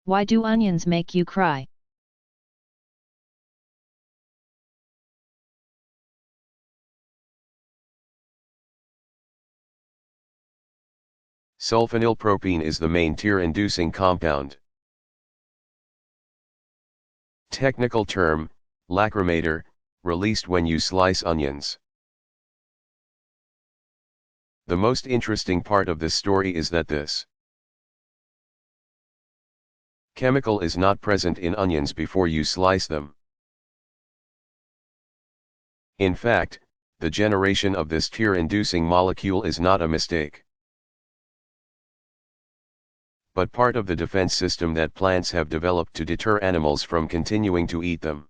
Why do onions make you cry? Sulfonylpropene is the main tear-inducing compound. Technical term, lacrimator, released when you slice onions. The most interesting part of this story is that this chemical is not present in onions before you slice them. In fact, the generation of this tear-inducing molecule is not a mistake, but part of the defense system that plants have developed to deter animals from continuing to eat them.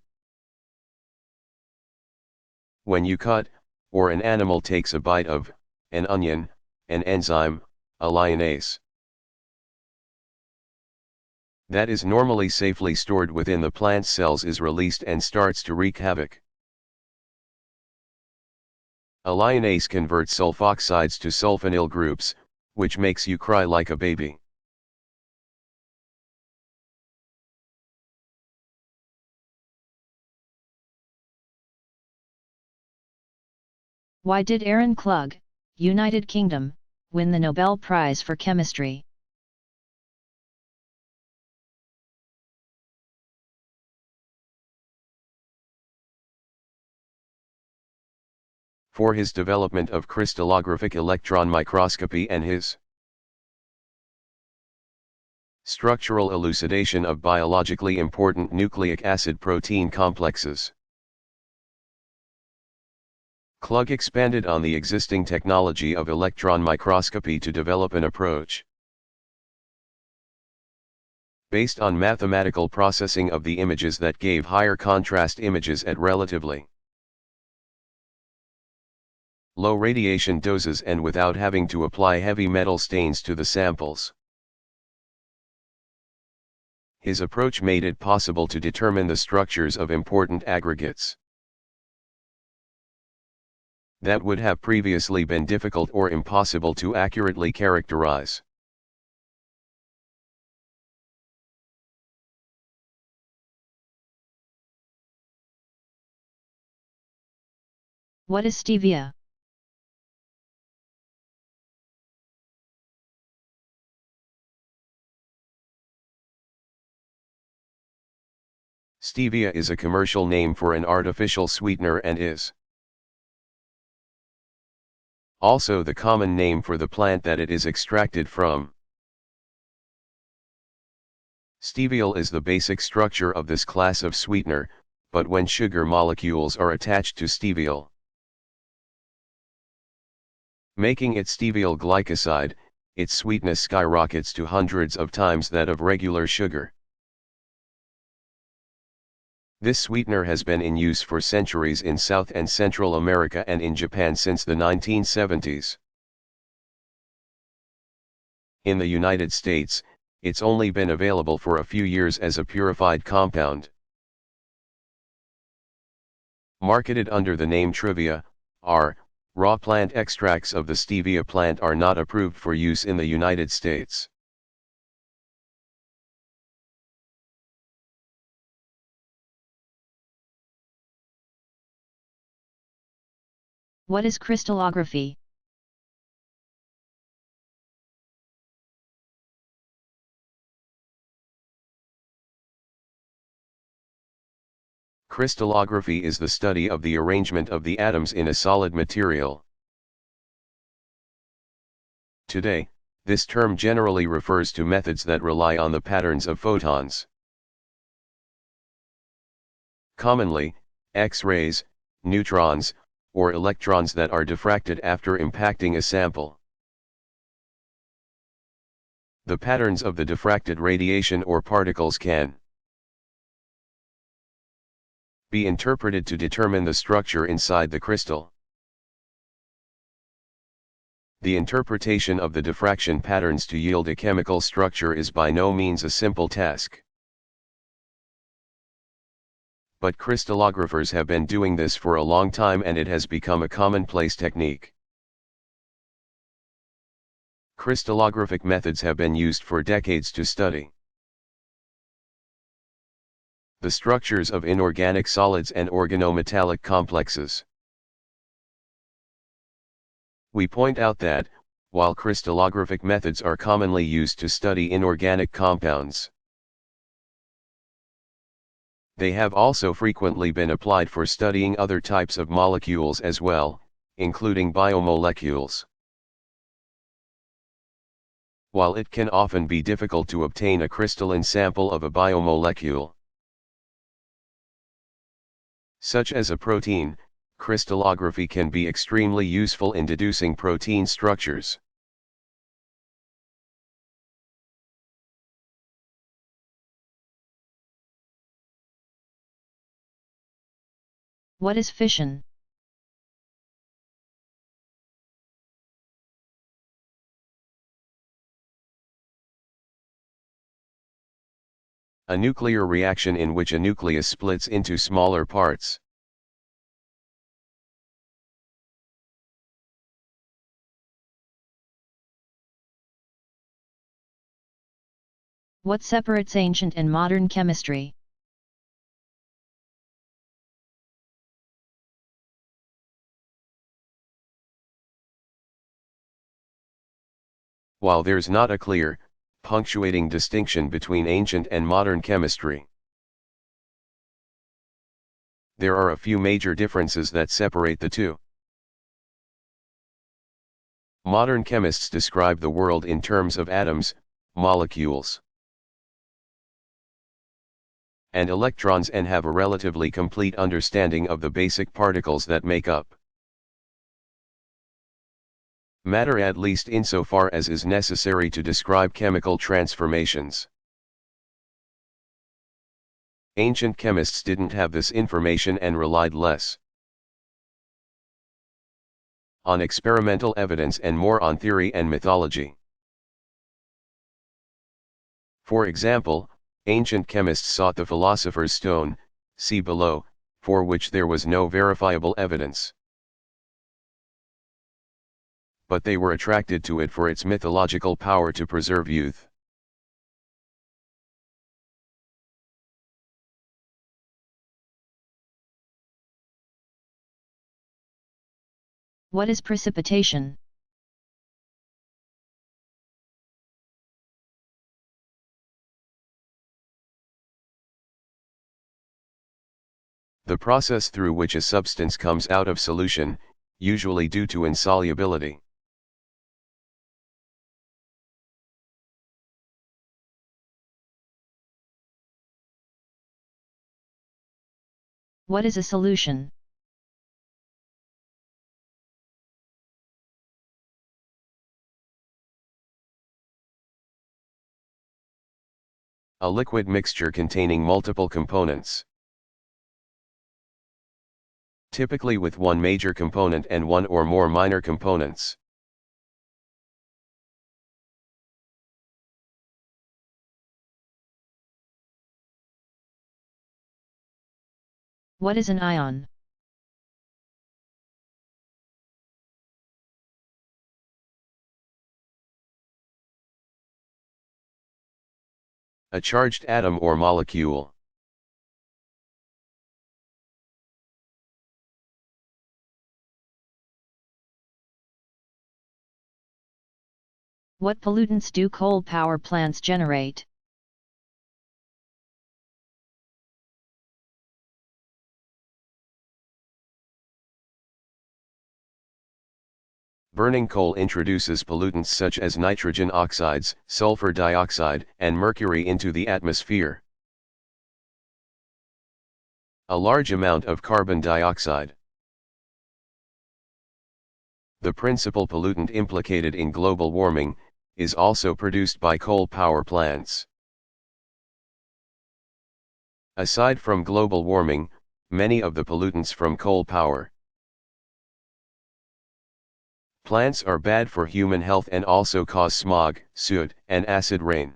When you cut, or an animal takes a bite of, an onion, an enzyme, a lionase, that is normally safely stored within the plant's cells is released and starts to wreak havoc. A lionase converts sulfoxides to sulfonyl groups, which makes you cry like a baby. Why did Aaron Klug, United Kingdom, win the Nobel Prize for Chemistry? For his development of crystallographic electron microscopy and his structural elucidation of biologically important nucleic acid protein complexes. Klug expanded on the existing technology of electron microscopy to develop an approach based on mathematical processing of the images that gave higher contrast images at relatively low radiation doses and without having to apply heavy metal stains to the samples. His approach made it possible to determine the structures of important aggregates that would have previously been difficult or impossible to accurately characterize. What is stevia? Stevia is a commercial name for an artificial sweetener and is also the common name for the plant that it is extracted from. Steviol is the basic structure of this class of sweetener, but when sugar molecules are attached to steviol, making it steviol glycoside, its sweetness skyrockets to hundreds of times that of regular sugar. This sweetener has been in use for centuries in South and Central America and in Japan since the 1970s. In the United States, it's only been available for a few years as a purified compound. Marketed under the name Trivia, raw plant extracts of the stevia plant are not approved for use in the United States. What is crystallography? Crystallography is the study of the arrangement of the atoms in a solid material. Today, this term generally refers to methods that rely on the patterns of photons. Commonly, X-rays, neutrons, or electrons that are diffracted after impacting a sample. The patterns of the diffracted radiation or particles can be interpreted to determine the structure inside the crystal. The interpretation of the diffraction patterns to yield a chemical structure is by no means a simple task. But crystallographers have been doing this for a long time and it has become a commonplace technique. Crystallographic methods have been used for decades to study The structures of inorganic solids and organometallic complexes. We point out that, while crystallographic methods are commonly used to study inorganic compounds, they have also frequently been applied for studying other types of molecules as well, including biomolecules. While it can often be difficult to obtain a crystalline sample of a biomolecule, such as a protein, crystallography can be extremely useful in deducing protein structures. What is fission? A nuclear reaction in which a nucleus splits into smaller parts. What separates ancient and modern chemistry? While there's not a clear, punctuating distinction between ancient and modern chemistry, there are a few major differences that separate the two. Modern chemists describe the world in terms of atoms, molecules, and electrons and have a relatively complete understanding of the basic particles that make up matter, at least insofar as is necessary to describe chemical transformations. Ancient chemists didn't have this information and relied less on experimental evidence and more on theory and mythology. For example, ancient chemists sought the philosopher's stone, see below, for which there was no verifiable evidence. But they were attracted to it for its mythological power to preserve youth. What is precipitation? The process through which a substance comes out of solution, usually due to insolubility. What is a solution? A liquid mixture containing multiple components, typically with one major component and one or more minor components. What is an ion? A charged atom or molecule. What pollutants do coal power plants generate? Burning coal introduces pollutants such as nitrogen oxides, sulfur dioxide, and mercury into the atmosphere. A large amount of carbon dioxide. The principal pollutant implicated in global warming is also produced by coal power plants. Aside from global warming, many of the pollutants from coal power plants are bad for human health and also cause smog, soot, and acid rain.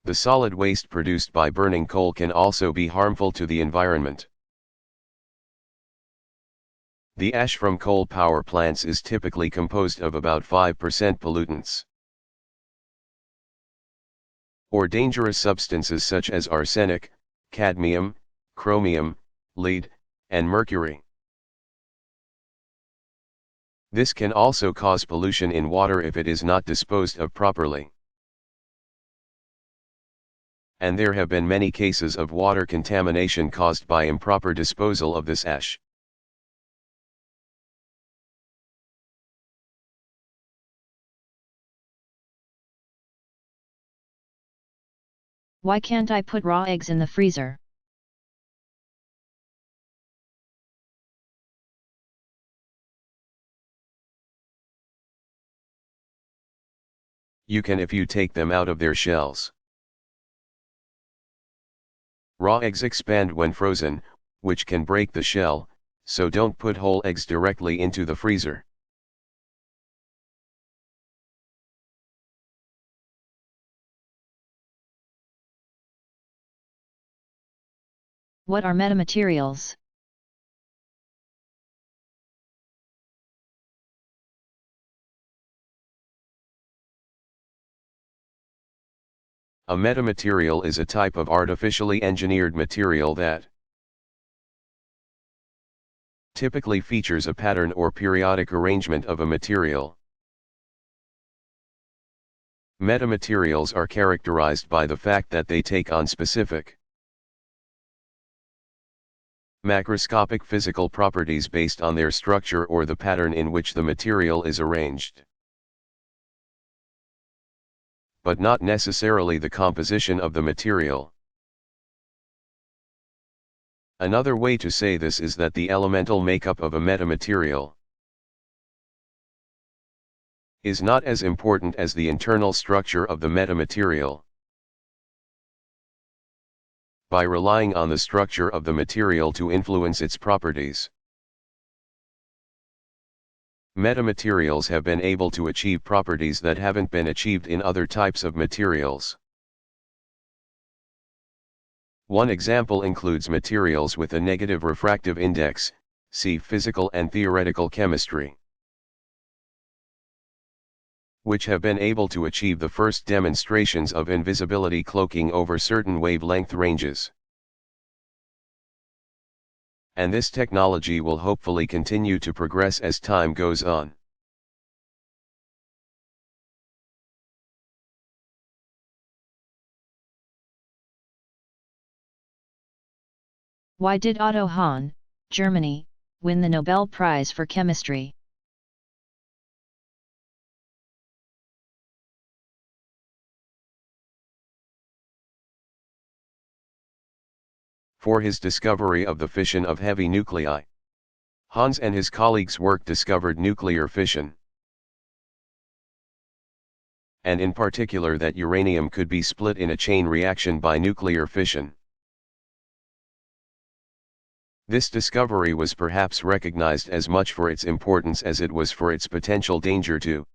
The solid waste produced by burning coal can also be harmful to the environment. The ash from coal power plants is typically composed of about 5% pollutants. or dangerous substances such as arsenic, cadmium, chromium, lead, and mercury. This can also cause pollution in water if it is not disposed of properly. And there have been many cases of water contamination caused by improper disposal of this ash. Why can't I put raw eggs in the freezer? You can if you take them out of their shells. Raw eggs expand when frozen, which can break the shell, so don't put whole eggs directly into the freezer. What are metamaterials? A metamaterial is a type of artificially engineered material that typically features a pattern or periodic arrangement of a material. Metamaterials are characterized by the fact that they take on specific macroscopic physical properties based on their structure or the pattern in which the material is arranged, but not necessarily the composition of the material. Another way to say this is that the elemental makeup of a metamaterial is not as important as the internal structure of the metamaterial. By relying on the structure of the material to influence its properties, metamaterials have been able to achieve properties that haven't been achieved in other types of materials. One example includes materials with a negative refractive index, see physical and theoretical chemistry, which have been able to achieve the first demonstrations of invisibility cloaking over certain wavelength ranges. And this technology will hopefully continue to progress as time goes on. Why did Otto Hahn, Germany, win the Nobel Prize for Chemistry? For his discovery of the fission of heavy nuclei. Hans and his colleagues' work discovered nuclear fission, and in particular that uranium could be split in a chain reaction by nuclear fission. This discovery was perhaps recognized as much for its importance as it was for its potential danger to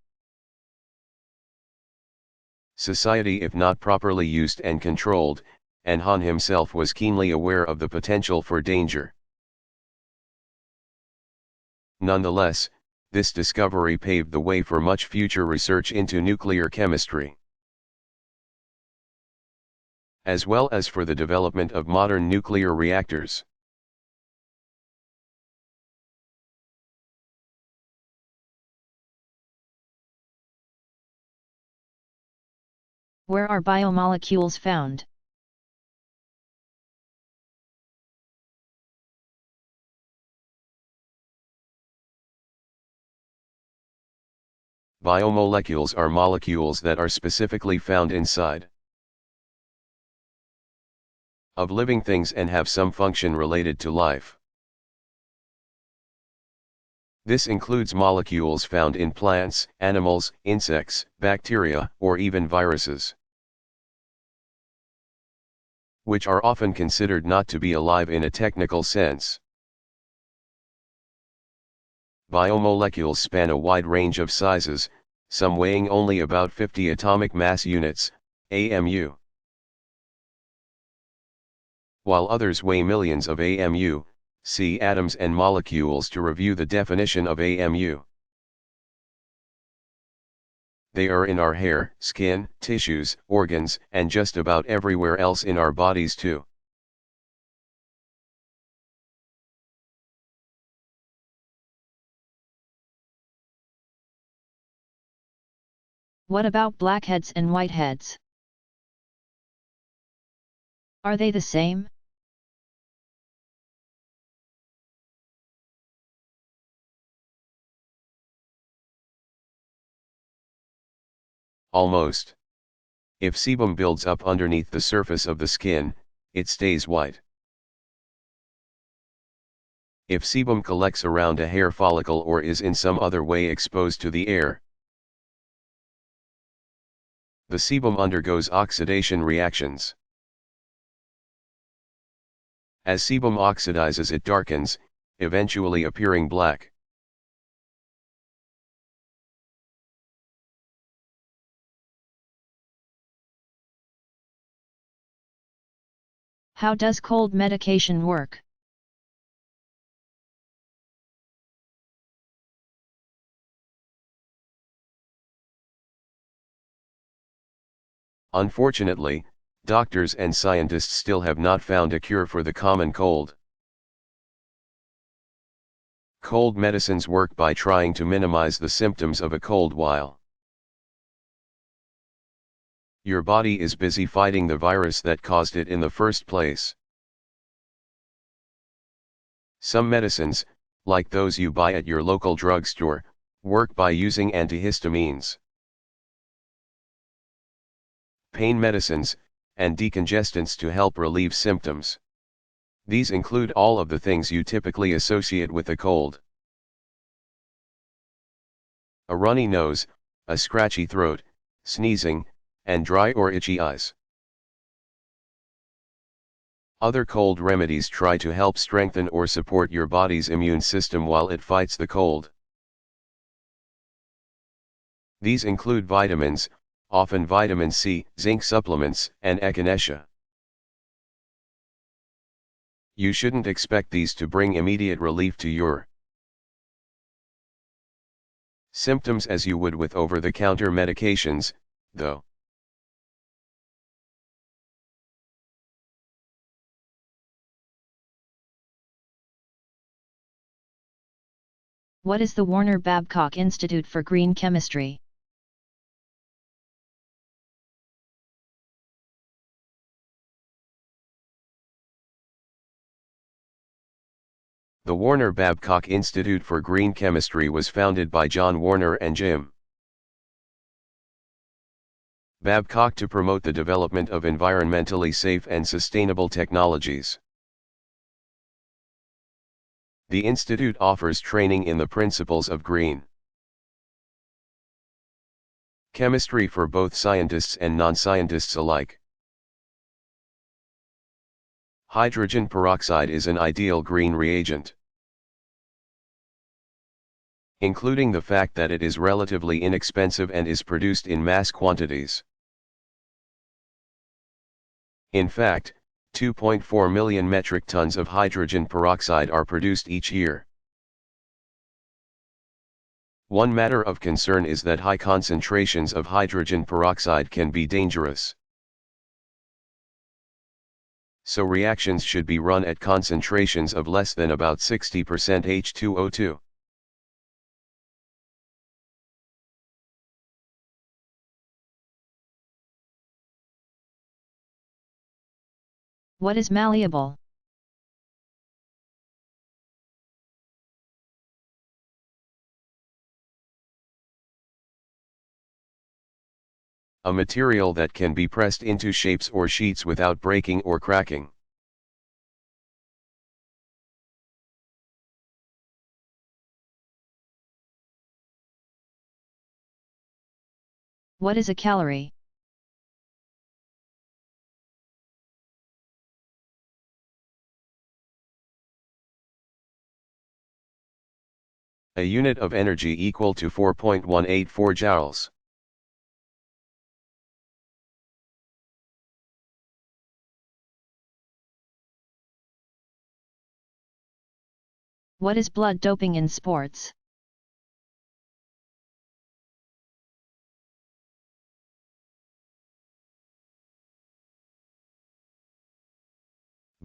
society if not properly used and controlled, and Hahn himself was keenly aware of the potential for danger. Nonetheless, this discovery paved the way for much future research into nuclear chemistry, as well as for the development of modern nuclear reactors. Where are biomolecules found? Biomolecules are molecules that are specifically found inside of living things and have some function related to life. This includes molecules found in plants, animals, insects, bacteria, or even viruses, which are often considered not to be alive in a technical sense. Biomolecules span a wide range of sizes, some weighing only about 50 atomic mass units, AMU, while others weigh millions of AMU. See atoms and molecules to review the definition of AMU. They are in our hair, skin, tissues, organs, and just about everywhere else in our bodies too. What about blackheads and whiteheads? Are they the same? Almost. If sebum builds up underneath the surface of the skin, it stays white. If sebum collects around a hair follicle or is in some other way exposed to the air, the sebum undergoes oxidation reactions. As sebum oxidizes, it darkens, eventually appearing black. How does cold medication work? Unfortunately, doctors and scientists still have not found a cure for the common cold. Cold medicines work by trying to minimize the symptoms of a cold while your body is busy fighting the virus that caused it in the first place. Some medicines, like those you buy at your local drugstore, work by using antihistamines, pain medicines, and decongestants to help relieve symptoms. These include all of the things you typically associate with a cold: a runny nose, a scratchy throat, sneezing, and dry or itchy eyes. Other cold remedies try to help strengthen or support your body's immune system while it fights the cold. These include vitamins, often vitamin C, zinc supplements, and echinacea. You shouldn't expect these to bring immediate relief to your symptoms as you would with over-the-counter medications, though. What is the Warner Babcock Institute for Green Chemistry? The Warner Babcock Institute for Green Chemistry was founded by John Warner and Jim Babcock to promote the development of environmentally safe and sustainable technologies. The institute offers training in the principles of green chemistry for both scientists and non-scientists alike. Hydrogen peroxide is an ideal green reagent, including the fact that it is relatively inexpensive and is produced in mass quantities. In fact, 2.4 million metric tons of hydrogen peroxide are produced each year. One matter of concern is that high concentrations of hydrogen peroxide can be dangerous. So reactions should be run at concentrations of less than about 60% H2O2. What is malleable? A material that can be pressed into shapes or sheets without breaking or cracking. What is a calorie? A unit of energy equal to 4.184 joules. What is blood doping in sports?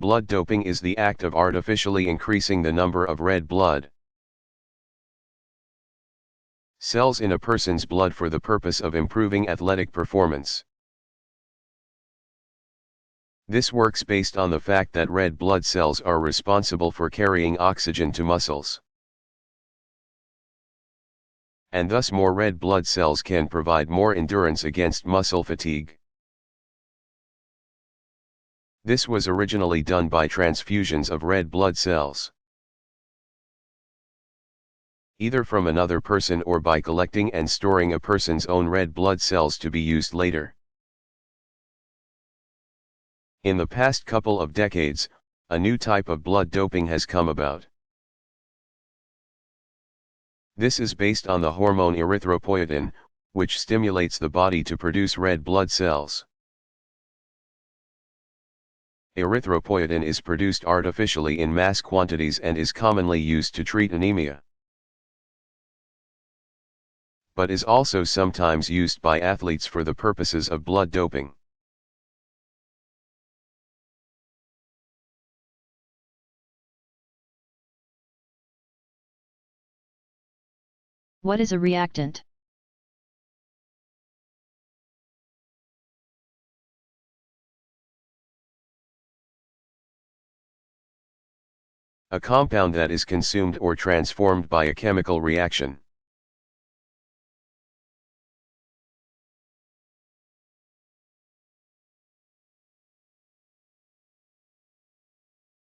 Blood doping is the act of artificially increasing the number of red blood cells in a person's blood for the purpose of improving athletic performance. This works based on the fact that red blood cells are responsible for carrying oxygen to muscles. And thus more red blood cells can provide more endurance against muscle fatigue. This was originally done by transfusions of red blood cells, either from another person or by collecting and storing a person's own red blood cells to be used later. In the past couple of decades, a new type of blood doping has come about. This is based on the hormone erythropoietin, which stimulates the body to produce red blood cells. Erythropoietin is produced artificially in mass quantities and is commonly used to treat anemia, but is also sometimes used by athletes for the purposes of blood doping. What is a reactant? A compound that is consumed or transformed by a chemical reaction.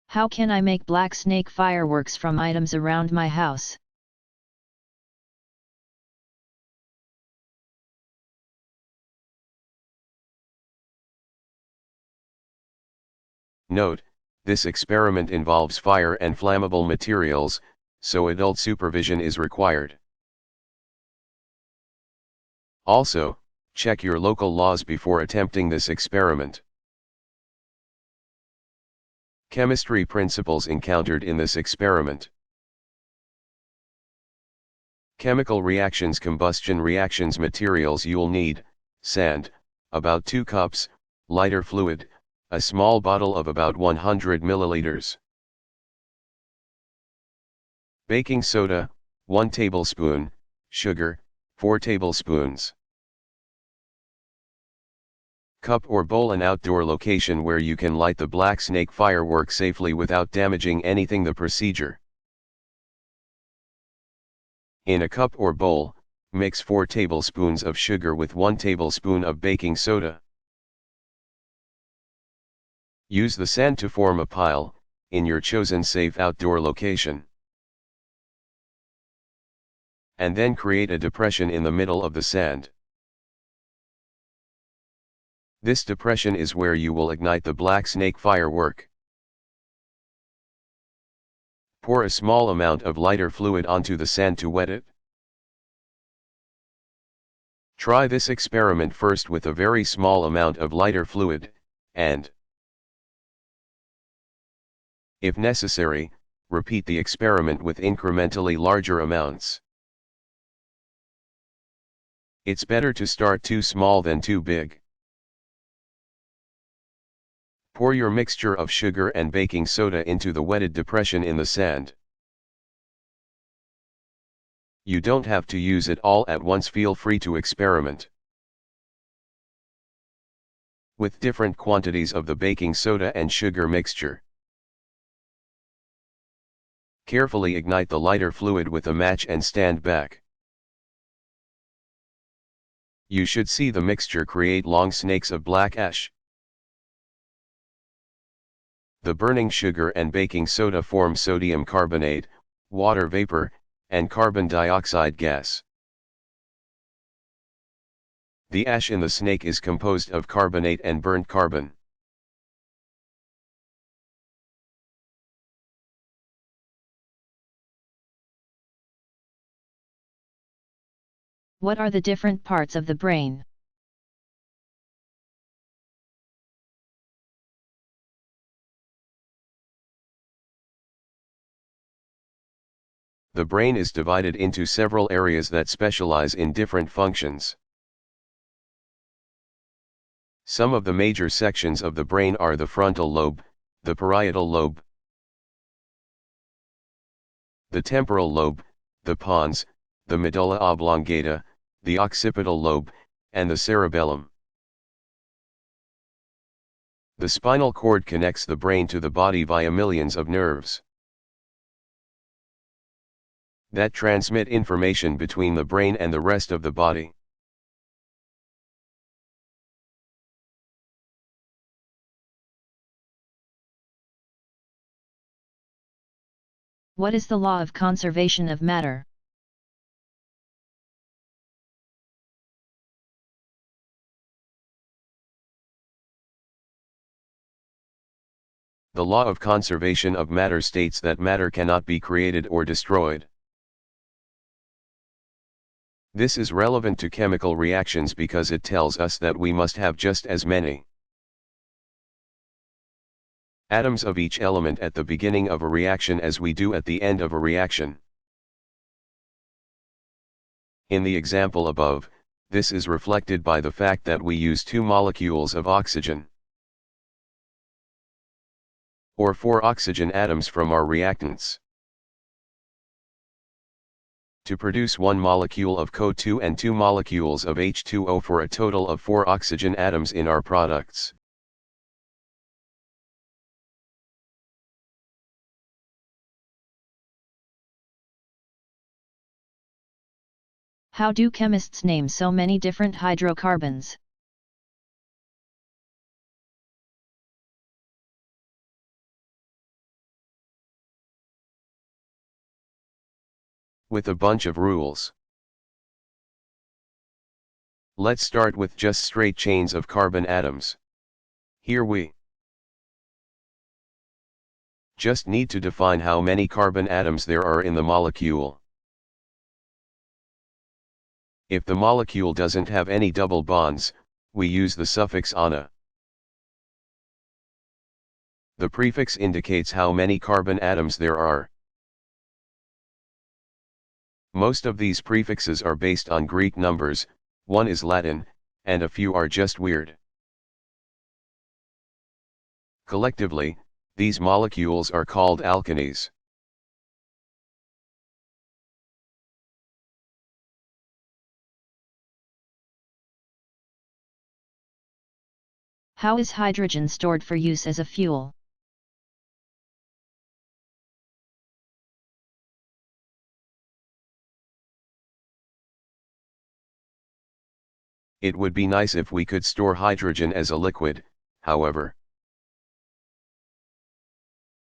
How can I make black snake fireworks from items around my house? Note, this experiment involves fire and flammable materials, so adult supervision is required. Also, check your local laws before attempting this experiment. Chemistry principles encountered in this experiment. Chemical reactions, combustion reactions, materials you'll need: sand, about 2 cups, lighter fluid, a small bottle of about 100 milliliters. Baking soda, 1 tablespoon, sugar, 4 tablespoons. Cup or bowl: an outdoor location where you can light the black snake firework safely without damaging anything. The procedure: in a cup or bowl, mix 4 tablespoons of sugar with 1 tablespoon of baking soda. Use the sand to form a pile, in your chosen safe outdoor location. And then create a depression in the middle of the sand. This depression is where you will ignite the black snake firework. Pour a small amount of lighter fluid onto the sand to wet it. Try this experiment first with a very small amount of lighter fluid, and, if necessary, repeat the experiment with incrementally larger amounts. It's better to start too small than too big. Pour your mixture of sugar and baking soda into the wetted depression in the sand. You don't have to use it all at once. Feel free to experiment with different quantities of the baking soda and sugar mixture. Carefully ignite the lighter fluid with a match and stand back. You should see the mixture create long snakes of black ash. The burning sugar and baking soda form sodium carbonate, water vapor, and carbon dioxide gas. The ash in the snake is composed of carbonate and burnt carbon. What are the different parts of the brain? The brain is divided into several areas that specialize in different functions. Some of the major sections of the brain are the frontal lobe, the parietal lobe, the temporal lobe, the pons, the medulla oblongata, the occipital lobe, and the cerebellum. The spinal cord connects the brain to the body via millions of nerves that transmit information between the brain and the rest of the body. What is the law of conservation of matter? The law of conservation of matter states that matter cannot be created or destroyed. This is relevant to chemical reactions because it tells us that we must have just as many atoms of each element at the beginning of a reaction as we do at the end of a reaction. In the example above, this is reflected by the fact that we use 2 molecules of oxygen, or 4 oxygen atoms from our reactants, to produce 1 molecule of CO2 and 2 molecules of H2O for a total of 4 oxygen atoms in our products. How do chemists name so many different hydrocarbons? With a bunch of rules. Let's start with just straight chains of carbon atoms. Here we just need to define how many carbon atoms there are in the molecule. If the molecule doesn't have any double bonds, we use the suffix -ana. The prefix indicates how many carbon atoms there are. Most of these prefixes are based on Greek numbers, one is Latin, and a few are just weird. Collectively, these molecules are called alkanes. How is hydrogen stored for use as a fuel? It would be nice if we could store hydrogen as a liquid, however.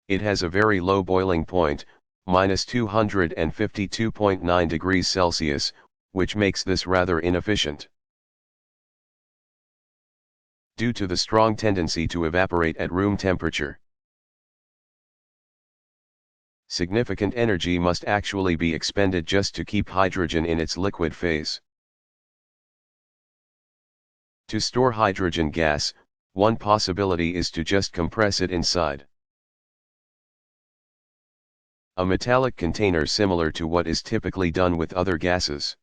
It has a very low boiling point, -252.9 degrees Celsius, which makes this rather inefficient. Due to the strong tendency to evaporate at room temperature, significant energy must actually be expended just to keep hydrogen in its liquid phase. To store hydrogen gas, one possibility is to just compress it inside a metallic container similar to what is typically done with other gases.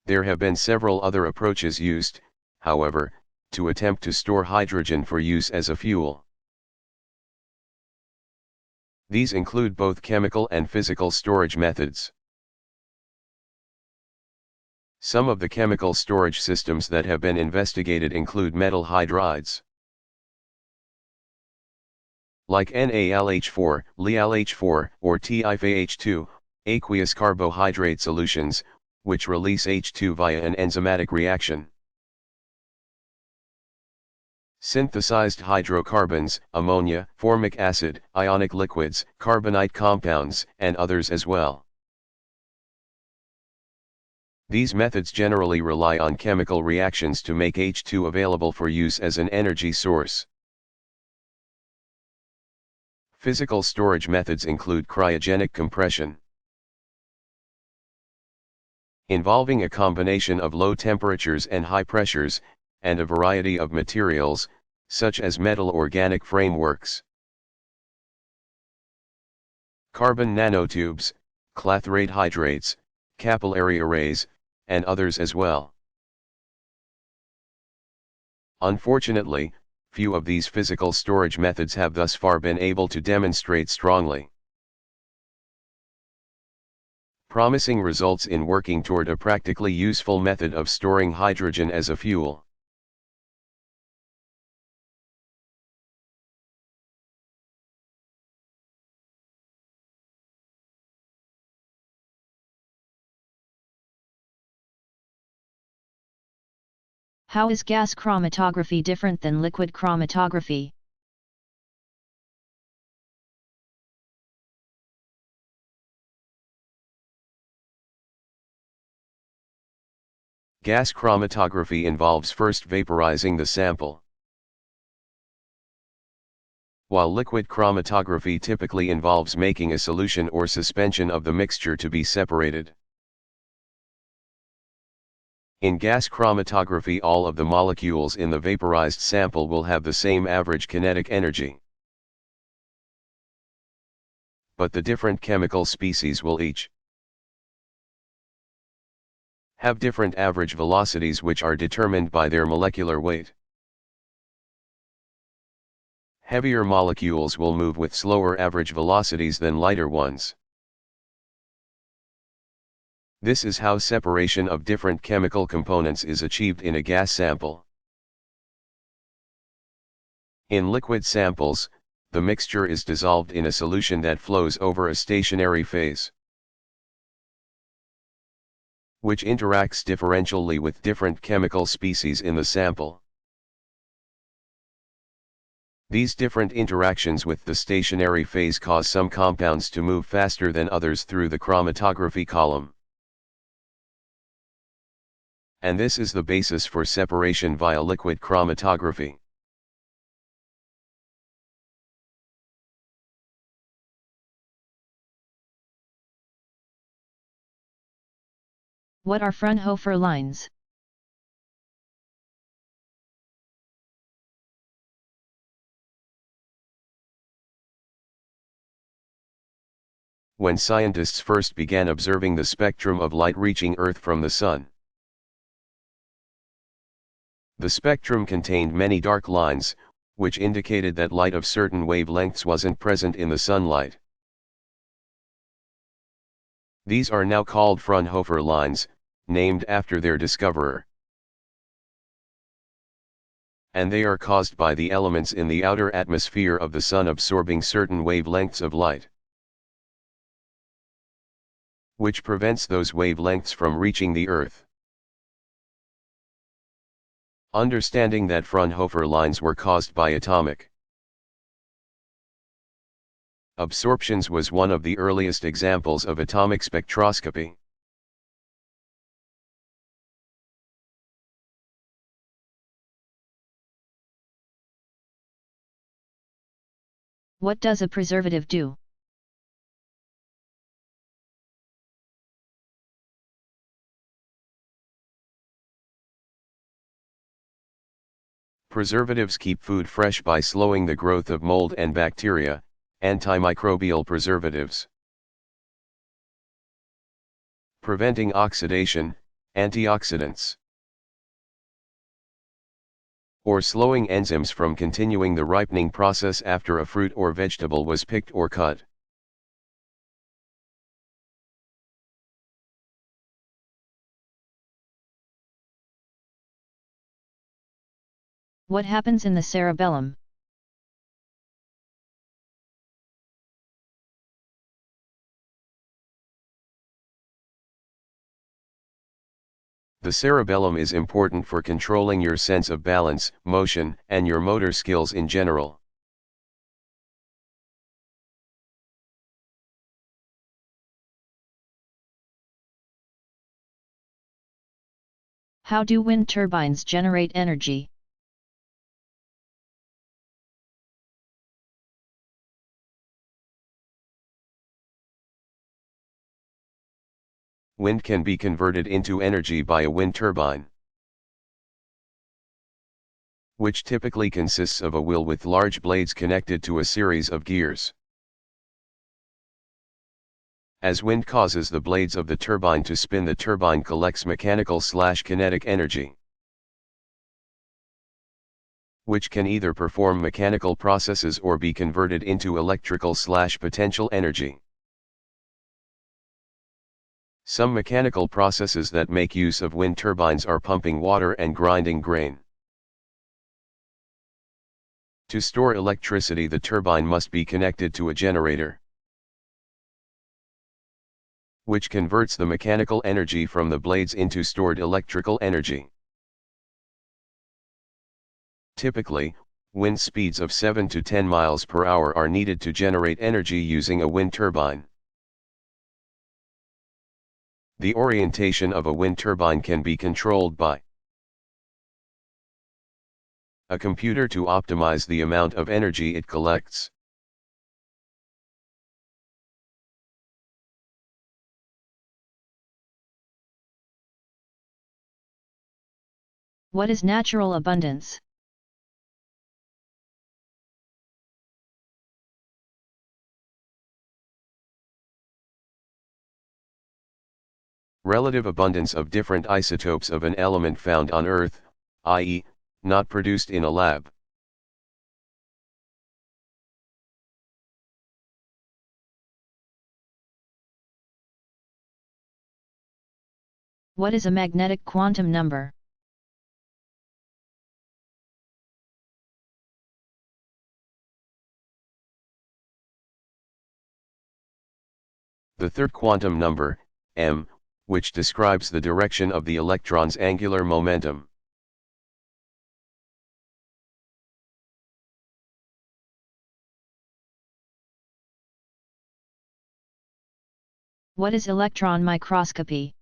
There have been several other approaches used, however, to attempt to store hydrogen for use as a fuel. These include both chemical and physical storage methods. Some of the chemical storage systems that have been investigated include metal hydrides, like NaLH4, LiAlH4, or TiFaH2, aqueous carbohydrate solutions, which release H2 via an enzymatic reaction. Synthesized hydrocarbons, ammonia, formic acid, ionic liquids, carbonate compounds, and others as well. These methods generally rely on chemical reactions to make H2 available for use as an energy source. Physical storage methods include cryogenic compression, involving a combination of low temperatures and high pressures, and a variety of materials, such as metal organic frameworks, carbon nanotubes, clathrate hydrates, capillary arrays, and others as well. Unfortunately, few of these physical storage methods have thus far been able to demonstrate strongly promising results in working toward a practically useful method of storing hydrogen as a fuel. How is gas chromatography different than liquid chromatography? Gas chromatography involves first vaporizing the sample, while liquid chromatography typically involves making a solution or suspension of the mixture to be separated. In gas chromatography, all of the molecules in the vaporized sample will have the same average kinetic energy, but the different chemical species will each have different average velocities, which are determined by their molecular weight. Heavier molecules will move with slower average velocities than lighter ones. This is how separation of different chemical components is achieved in a gas sample. In liquid samples, the mixture is dissolved in a solution that flows over a stationary phase, which interacts differentially with different chemical species in the sample. These different interactions with the stationary phase cause some compounds to move faster than others through the chromatography column. And this is the basis for separation via liquid chromatography. What are Fraunhofer lines? When scientists first began observing the spectrum of light reaching Earth from the Sun, the spectrum contained many dark lines, which indicated that light of certain wavelengths wasn't present in the sunlight. These are now called Fraunhofer lines, named after their discoverer. And they are caused by the elements in the outer atmosphere of the Sun absorbing certain wavelengths of light, which prevents those wavelengths from reaching the Earth. Understanding that Fraunhofer lines were caused by atomic absorptions was one of the earliest examples of atomic spectroscopy. What does a preservative do? Preservatives keep food fresh by slowing the growth of mold and bacteria, antimicrobial preservatives. Preventing oxidation, antioxidants. Or slowing enzymes from continuing the ripening process after a fruit or vegetable was picked or cut. What happens in the cerebellum? The cerebellum is important for controlling your sense of balance, motion, and your motor skills in general. How do wind turbines generate energy? Wind can be converted into energy by a wind turbine, which typically consists of a wheel with large blades connected to a series of gears. As wind causes the blades of the turbine to spin, the turbine collects mechanical/kinetic energy. which can either perform mechanical processes or be converted into electrical/potential energy. Some mechanical processes that make use of wind turbines are pumping water and grinding grain. To store electricity, the turbine must be connected to a generator, which converts the mechanical energy from the blades into stored electrical energy. Typically, wind speeds of 7 to 10 miles per hour are needed to generate energy using a wind turbine. The orientation of a wind turbine can be controlled by a computer to optimize the amount of energy it collects. What is natural abundance? Relative abundance of different isotopes of an element found on Earth, i.e., not produced in a lab. What is a magnetic quantum number? The third quantum number, m, which describes the direction of the electron's angular momentum. What is electron microscopy?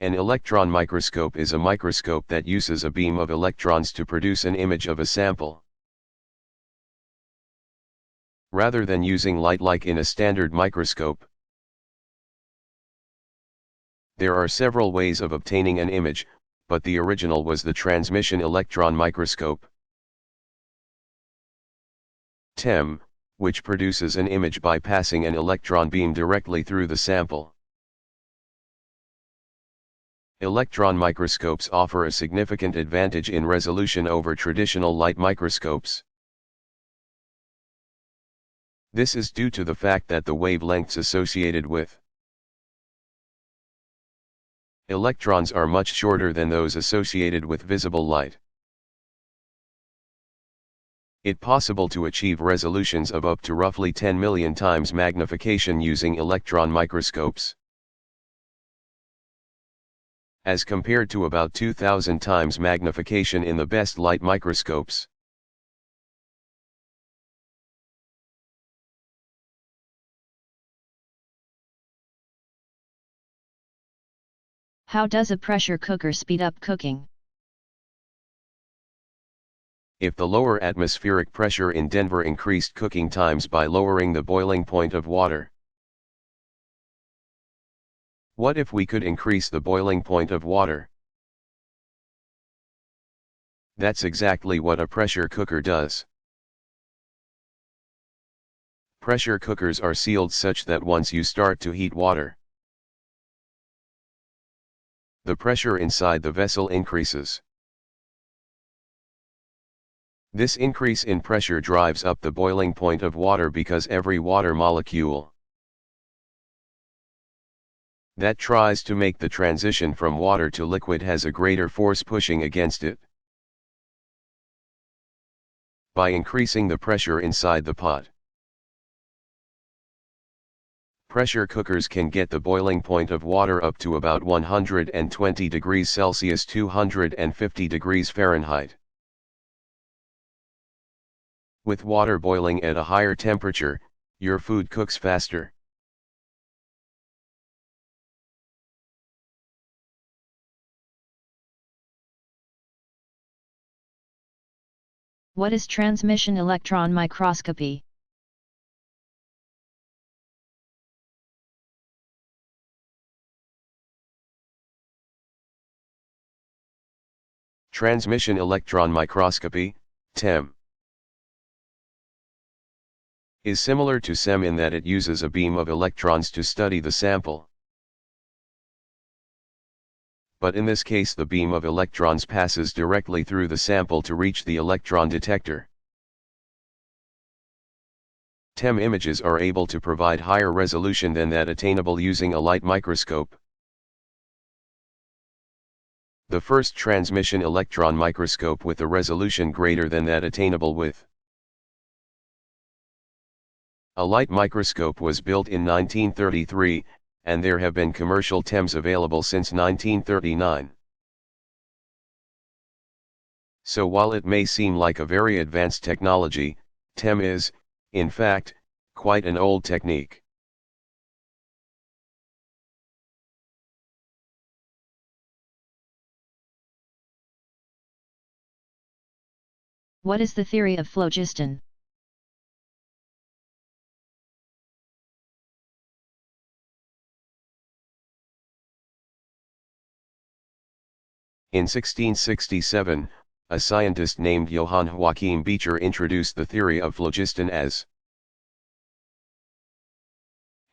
An electron microscope is a microscope that uses a beam of electrons to produce an image of a sample. Rather than using light like in a standard microscope, there are several ways of obtaining an image, but the original was the transmission electron microscope, TEM, which produces an image by passing an electron beam directly through the sample. Electron microscopes offer a significant advantage in resolution over traditional light microscopes. This is due to the fact that the wavelengths associated with electrons are much shorter than those associated with visible light. It's possible to achieve resolutions of up to roughly 10 million times magnification using electron microscopes, as compared to about 2,000 times magnification in the best light microscopes. How does a pressure cooker speed up cooking? If the lower atmospheric pressure in Denver increased cooking times by lowering the boiling point of water. What if we could increase the boiling point of water? That's exactly what a pressure cooker does. Pressure cookers are sealed such that once you start to heat water, the pressure inside the vessel increases. This increase in pressure drives up the boiling point of water because every water molecule that tries to make the transition from water to liquid has a greater force pushing against it. By increasing the pressure inside the pot, pressure cookers can get the boiling point of water up to about 120 degrees Celsius, 250 degrees Fahrenheit. With water boiling at a higher temperature, your food cooks faster. What is transmission electron microscopy? Transmission electron microscopy, TEM, is similar to SEM in that it uses a beam of electrons to study the sample. But in this case the beam of electrons passes directly through the sample to reach the electron detector. TEM images are able to provide higher resolution than that attainable using a light microscope. The first transmission electron microscope with a resolution greater than that attainable with a light microscope was built in 1933, and there have been commercial TEMs available since 1939. So while it may seem like a very advanced technology, TEM is, in fact, quite an old technique. What is the theory of phlogiston? In 1667, a scientist named Johann Joachim Beecher introduced the theory of phlogiston as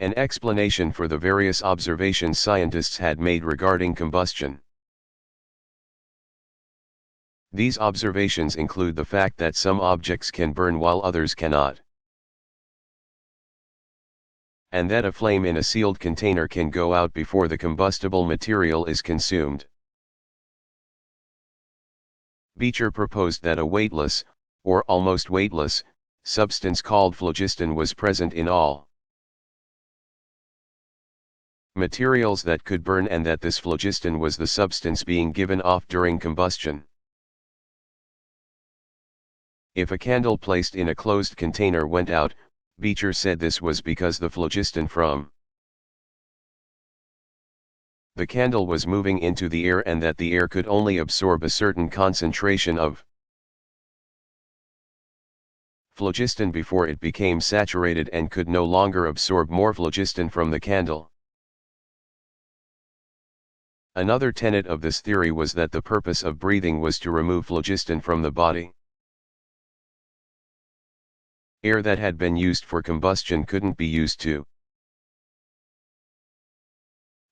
an explanation for the various observations scientists had made regarding combustion. These observations include the fact that some objects can burn while others cannot, and that a flame in a sealed container can go out before the combustible material is consumed. Beecher proposed that a weightless, or almost weightless, substance called phlogiston was present in all materials that could burn, and that this phlogiston was the substance being given off during combustion. If a candle placed in a closed container went out, Beecher said this was because the phlogiston from the candle was moving into the air, and that the air could only absorb a certain concentration of phlogiston before it became saturated and could no longer absorb more phlogiston from the candle. Another tenet of this theory was that the purpose of breathing was to remove phlogiston from the body. Air that had been used for combustion couldn't be used to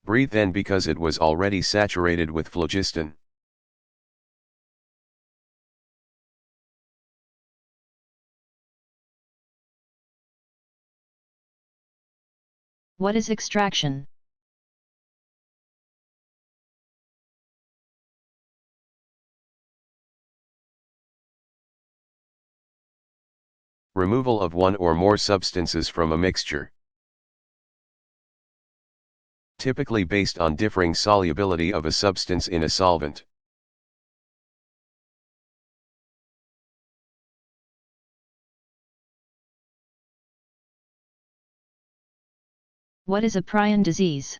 breathe then because it was already saturated with phlogiston. What is extraction? Removal of one or more substances from a mixture, typically based on differing solubility of a substance in a solvent. What is a prion disease?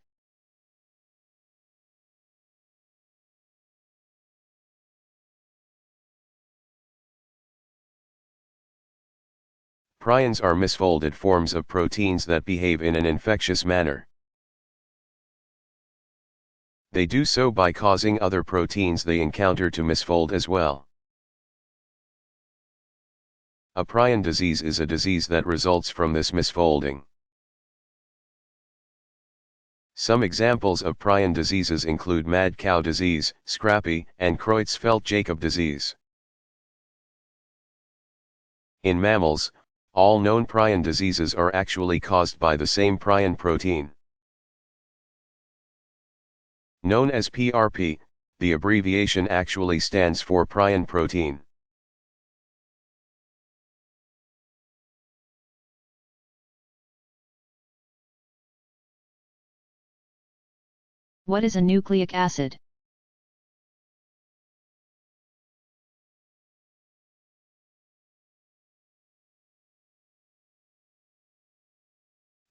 Prions are misfolded forms of proteins that behave in an infectious manner. They do so by causing other proteins they encounter to misfold as well. A prion disease is a disease that results from this misfolding. Some examples of prion diseases include mad cow disease, scrappy, and Creutzfeldt-Jakob disease. In mammals, all known prion diseases are actually caused by the same prion protein. Known as PRP, the abbreviation actually stands for prion protein. What is a nucleic acid?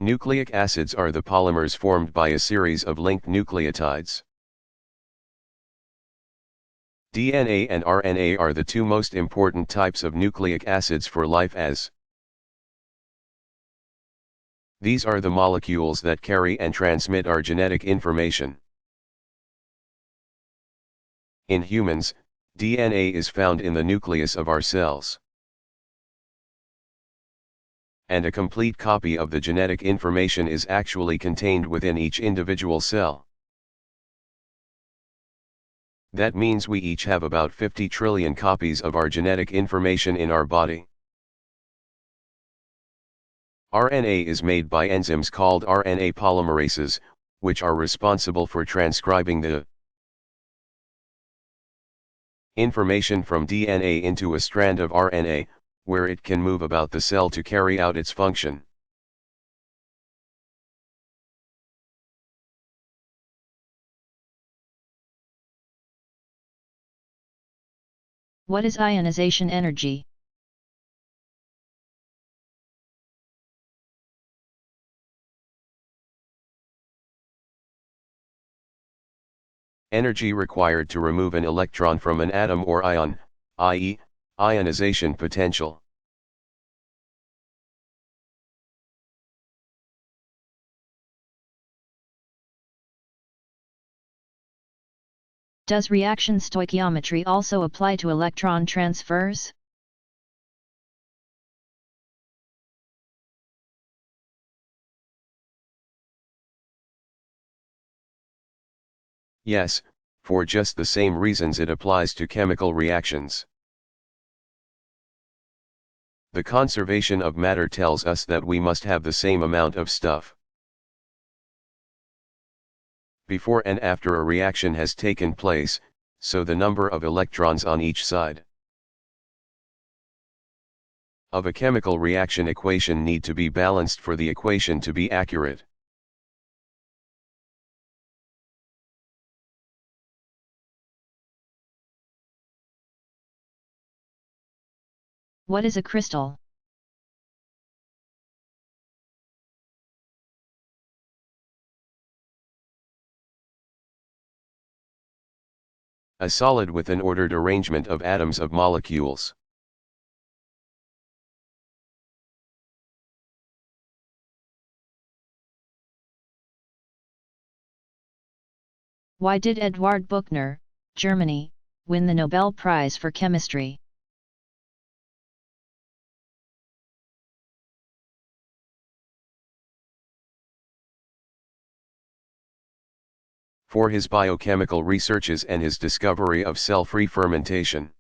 Nucleic acids are the polymers formed by a series of linked nucleotides. DNA and RNA are the two most important types of nucleic acids for life, as these are the molecules that carry and transmit our genetic information. In humans, DNA is found in the nucleus of our cells. and a complete copy of the genetic information is actually contained within each individual cell. That means we each have about 50 trillion copies of our genetic information in our body. RNA is made by enzymes called RNA polymerases, which are responsible for transcribing the information from DNA into a strand of RNA, where it can move about the cell to carry out its function. What is ionization energy? Energy required to remove an electron from an atom or ion, i.e., ionization potential. Does reaction stoichiometry also apply to electron transfers? Yes, for just the same reasons it applies to chemical reactions. The conservation of matter tells us that we must have the same amount of stuff before and after a reaction has taken place, so the number of electrons on each side of a chemical reaction equation need to be balanced for the equation to be accurate. What is a crystal? A solid with an ordered arrangement of atoms of molecules. Why did Eduard Buchner, Germany, win the Nobel Prize for Chemistry? For his biochemical researches and his discovery of cell-free fermentation.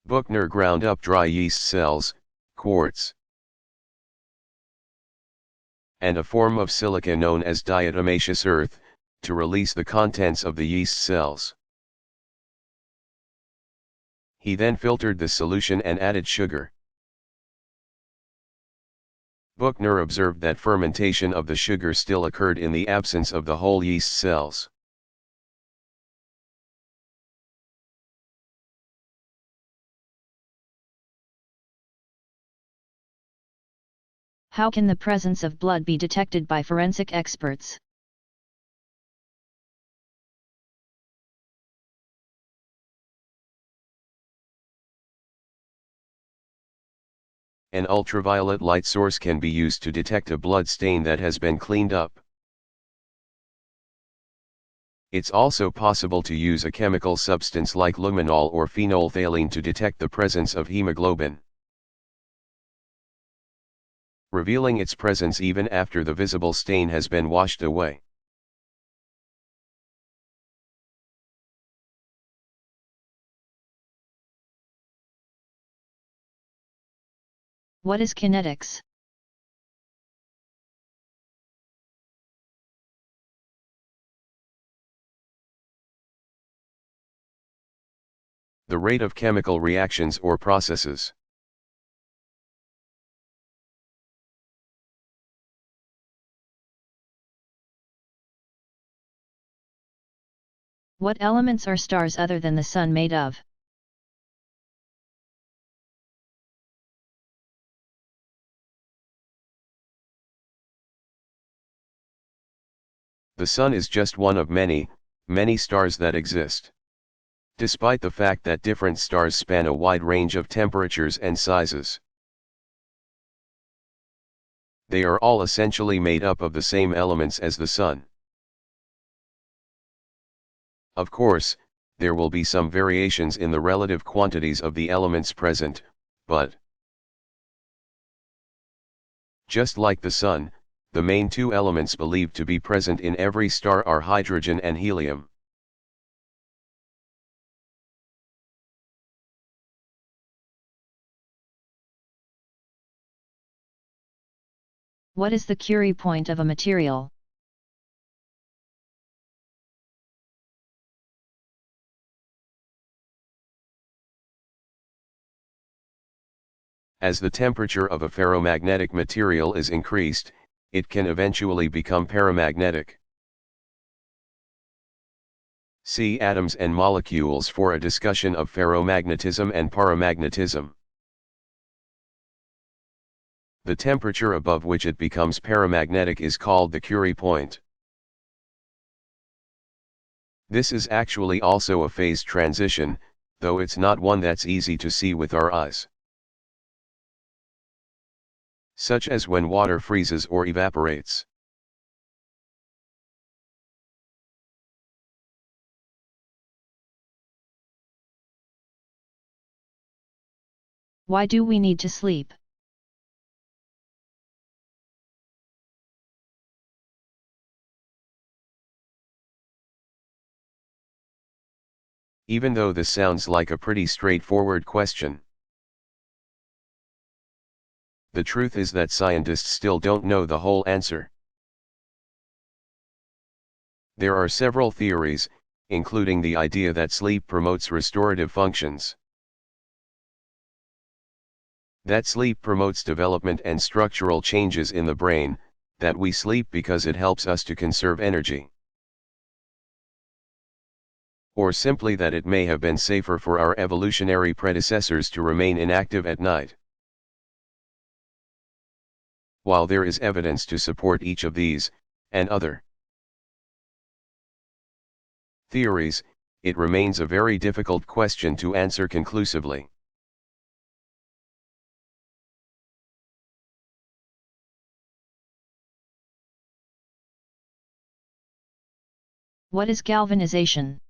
Buchner ground up dry yeast cells, quartz, and a form of silica known as diatomaceous earth, to release the contents of the yeast cells. He then filtered the solution and added sugar. Buchner observed that fermentation of the sugar still occurred in the absence of the whole yeast cells. How can the presence of blood be detected by forensic experts? An ultraviolet light source can be used to detect a blood stain that has been cleaned up. It's also possible to use a chemical substance like luminol or phenolphthalein to detect the presence of hemoglobin, revealing its presence even after the visible stain has been washed away. What is kinetics? The rate of chemical reactions or processes. What elements are stars other than the Sun made of? The Sun is just one of many, many stars that exist. Despite the fact that different stars span a wide range of temperatures and sizes, they are all essentially made up of the same elements as the Sun. Of course, there will be some variations in the relative quantities of the elements present, but Just like the Sun, the main two elements believed to be present in every star are hydrogen and helium. What is the Curie point of a material? As the temperature of a ferromagnetic material is increased, it can eventually become paramagnetic. See atoms and molecules for a discussion of ferromagnetism and paramagnetism. The temperature above which it becomes paramagnetic is called the Curie point. This is actually also a phase transition, though it's not one that's easy to see with our eyes. Such as when water freezes or evaporates. Why do we need to sleep? Even though this sounds like a pretty straightforward question. The truth is that scientists still don't know the whole answer. There are several theories, including the idea that sleep promotes restorative functions. That sleep promotes development and structural changes in the brain, that we sleep because it helps us to conserve energy. Or simply that it may have been safer for our evolutionary predecessors to remain inactive at night. While there is evidence to support each of these, and other theories, it remains a very difficult question to answer conclusively. What is galvanization?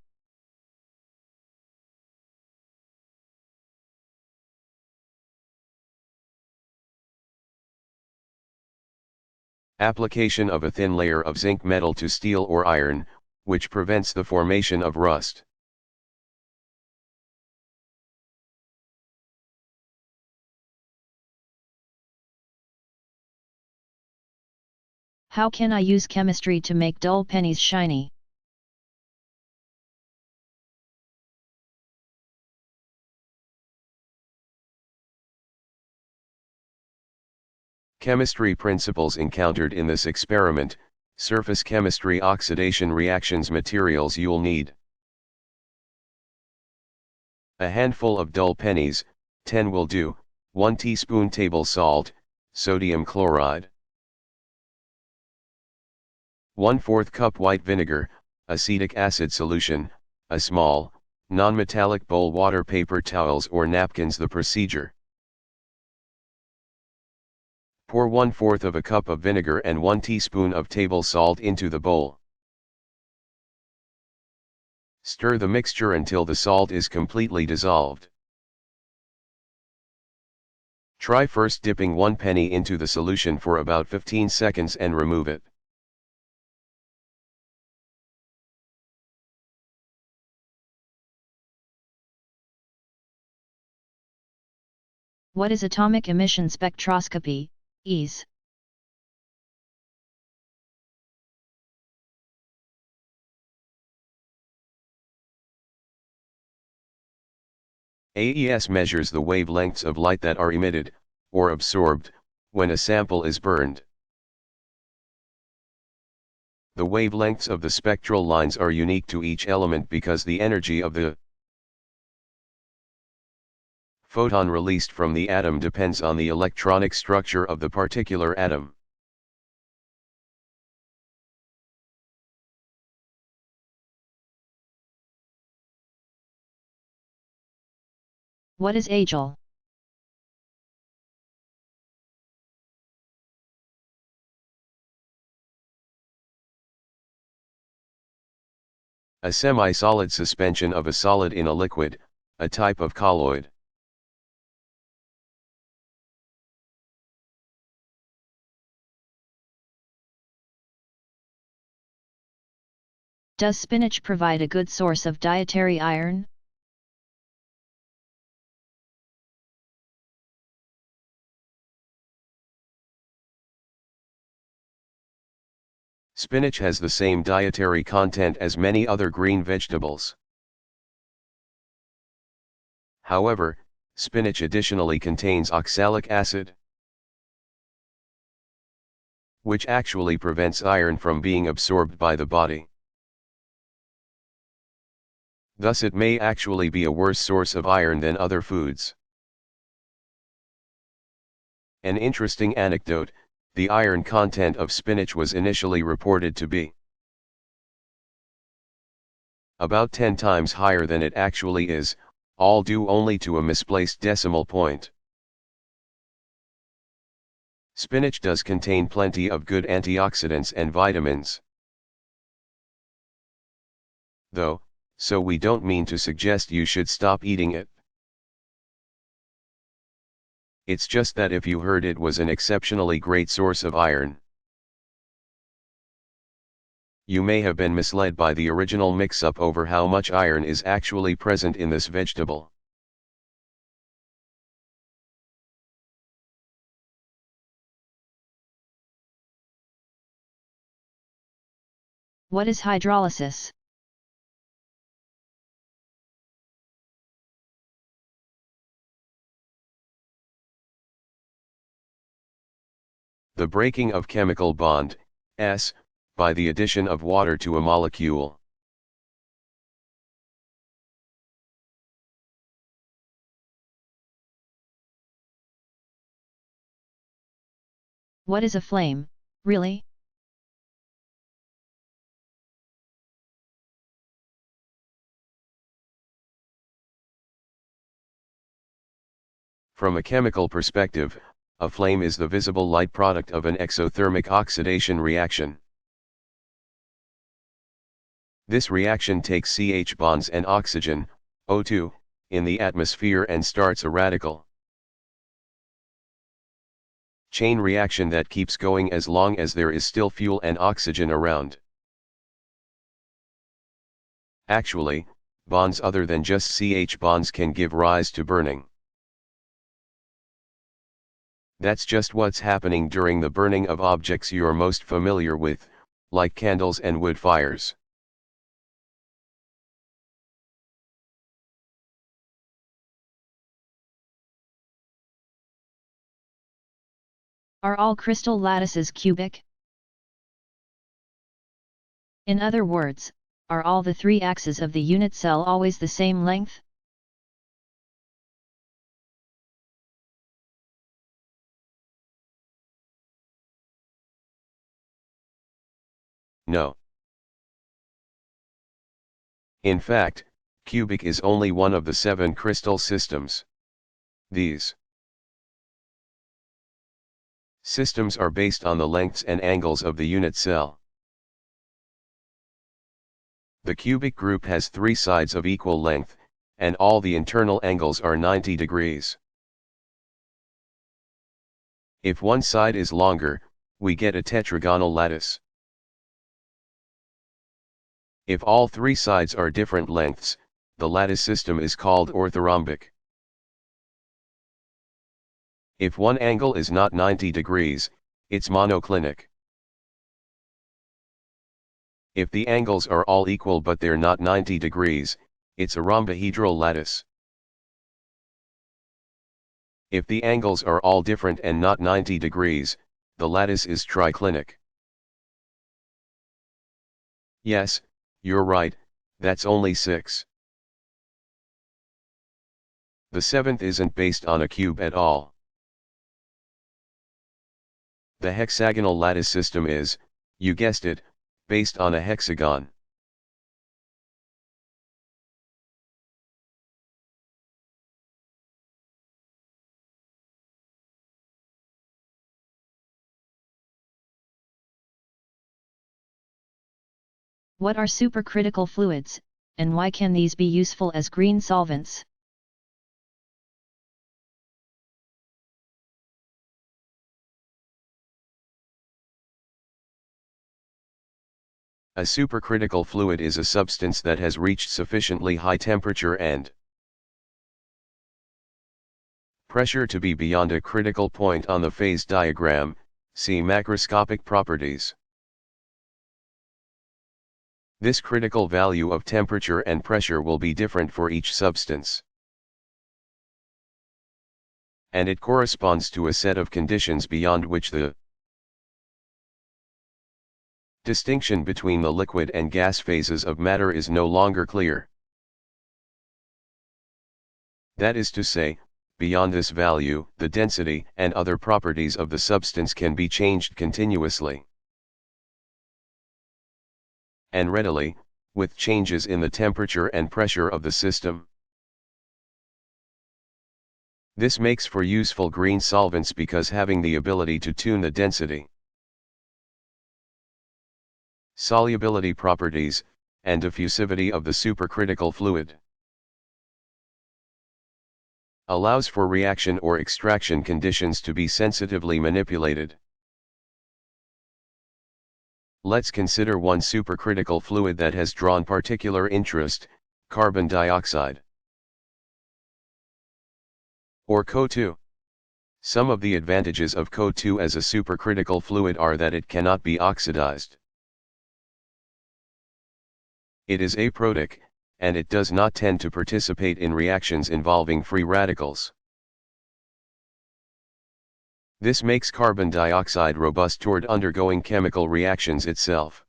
Application of a thin layer of zinc metal to steel or iron, which prevents the formation of rust. How can I use chemistry to make dull pennies shiny? Chemistry principles encountered in this experiment: surface chemistry, oxidation reactions, materials you'll need. A handful of dull pennies, 10 will do, 1 teaspoon table salt, sodium chloride. 1/4 cup white vinegar, acetic acid solution, a small, non-metallic bowl, water, paper towels or napkins. The procedure: pour 1/4 of a cup of vinegar and 1 teaspoon of table salt into the bowl. Stir the mixture until the salt is completely dissolved. Try first dipping 1 penny into the solution for about 15 seconds and remove it. What is atomic emission spectroscopy, EES? AES measures the wavelengths of light that are emitted, or absorbed, when a sample is burned. The wavelengths of the spectral lines are unique to each element because the energy of the photon released from the atom depends on the electronic structure of the particular atom. What is AGEL? A semi-solid suspension of a solid in a liquid, a type of colloid. Does spinach provide a good source of dietary iron? Spinach has the same dietary content as many other green vegetables. However, spinach additionally contains oxalic acid, which actually prevents iron from being absorbed by the body. Thus it may actually be a worse source of iron than other foods. An interesting anecdote: the iron content of spinach was initially reported to be about 10 times higher than it actually is, all due only to a misplaced decimal point. Spinach does contain plenty of good antioxidants and vitamins, though, so we don't mean to suggest you should stop eating it. It's just that if you heard it was an exceptionally great source of iron, you may have been misled by the original mix-up over how much iron is actually present in this vegetable. What is hydrolysis? The breaking of chemical bond, S, by the addition of water to a molecule. What is a flame, really? From a chemical perspective, a flame is the visible light product of an exothermic oxidation reaction. This reaction takes CH bonds and oxygen, O2, in the atmosphere and starts a radical chain reaction that keeps going as long as there is still fuel and oxygen around. Actually, bonds other than just CH bonds can give rise to burning. That's just what's happening during the burning of objects you're most familiar with, like candles and wood fires. Are all crystal lattices cubic? In other words, are all the three axes of the unit cell always the same length? No. In fact, cubic is only one of the 7 crystal systems. These systems are based on the lengths and angles of the unit cell. The cubic group has 3 sides of equal length, and all the internal angles are 90 degrees. If one side is longer, we get a tetragonal lattice. If all 3 sides are different lengths, the lattice system is called orthorhombic. If one angle is not 90 degrees, it's monoclinic. If the angles are all equal but they're not 90 degrees, it's a rhombohedral lattice. If the angles are all different and not 90 degrees, the lattice is triclinic. Yes, you're right, that's only 6. The 7th isn't based on a cube at all. The hexagonal lattice system is, you guessed it, based on a hexagon. What are supercritical fluids, and why can these be useful as green solvents? A supercritical fluid is a substance that has reached sufficiently high temperature and pressure to be beyond a critical point on the phase diagram. See macroscopic properties. This critical value of temperature and pressure will be different for each substance, and it corresponds to a set of conditions beyond which the distinction between the liquid and gas phases of matter is no longer clear. That is to say, beyond this value, the density and other properties of the substance can be changed continuously and readily, with changes in the temperature and pressure of the system. This makes for useful green solvents because having the ability to tune the density, solubility properties, and diffusivity of the supercritical fluid allows for reaction or extraction conditions to be sensitively manipulated. Let's consider one supercritical fluid that has drawn particular interest, carbon dioxide, or CO2. Some of the advantages of CO2 as a supercritical fluid are that it cannot be oxidized. It is aprotic, and it does not tend to participate in reactions involving free radicals. This makes carbon dioxide robust toward undergoing chemical reactions itself.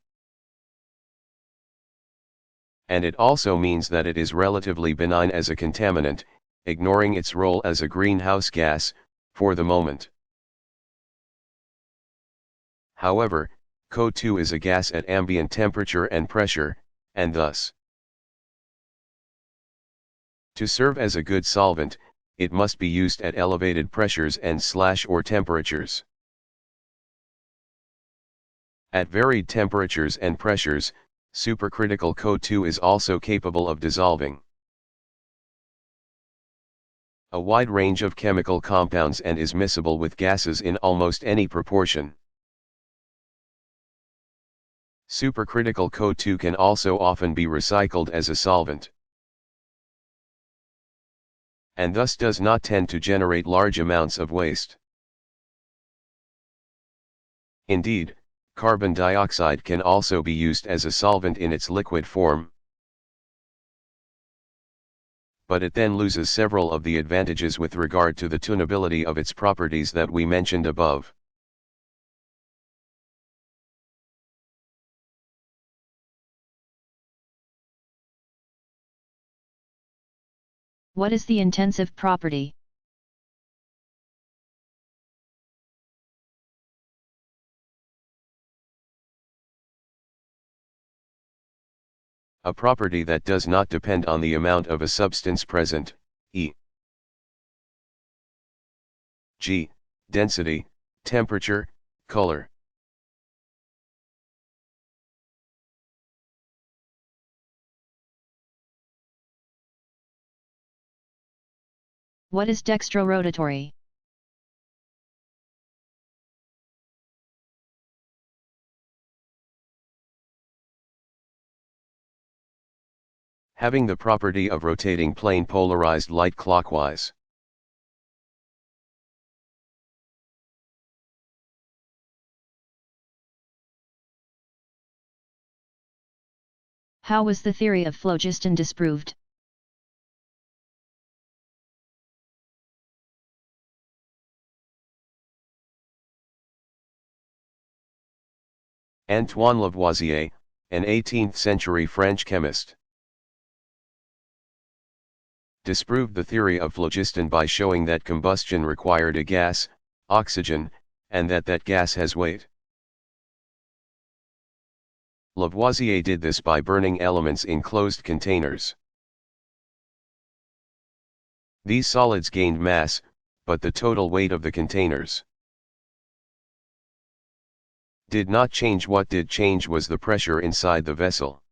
And it also means that it is relatively benign as a contaminant, ignoring its role as a greenhouse gas, for the moment. However, CO2 is a gas at ambient temperature and pressure, and thus, to serve as a good solvent, it must be used at elevated pressures and/or temperatures. At varied temperatures and pressures, supercritical CO2 is also capable of dissolving a wide range of chemical compounds and is miscible with gases in almost any proportion. Supercritical CO2 can also often be recycled as a solvent, and thus does not tend to generate large amounts of waste. Indeed, carbon dioxide can also be used as a solvent in its liquid form, but it then loses several of the advantages with regard to the tunability of its properties that we mentioned above. What is the intensive property? A property that does not depend on the amount of a substance present, e.g., density, temperature, color. What is dextrorotatory? Having the property of rotating plane polarized light clockwise. How was the theory of phlogiston disproved? Antoine Lavoisier, an 18th-century French chemist, disproved the theory of phlogiston by showing that combustion required a gas, oxygen, and that gas has weight. Lavoisier did this by burning elements in closed containers. These solids gained mass, but the total weight of the containers did not change. What did change was the pressure inside the vessel.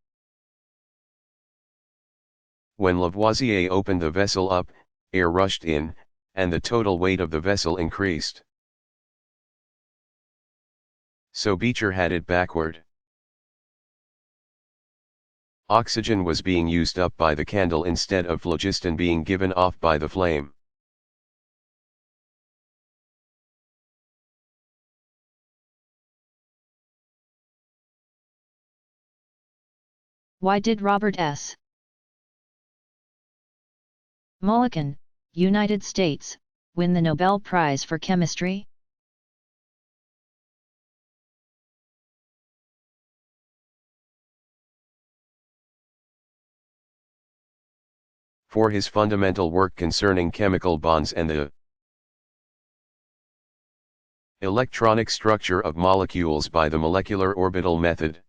When Lavoisier opened the vessel up, air rushed in, and the total weight of the vessel increased. So Beecher had it backward. Oxygen was being used up by the candle instead of phlogiston being given off by the flame. Why did Robert S. Mulliken, United States, win the Nobel Prize for Chemistry? For his fundamental work concerning chemical bonds and the electronic structure of molecules by the molecular orbital method.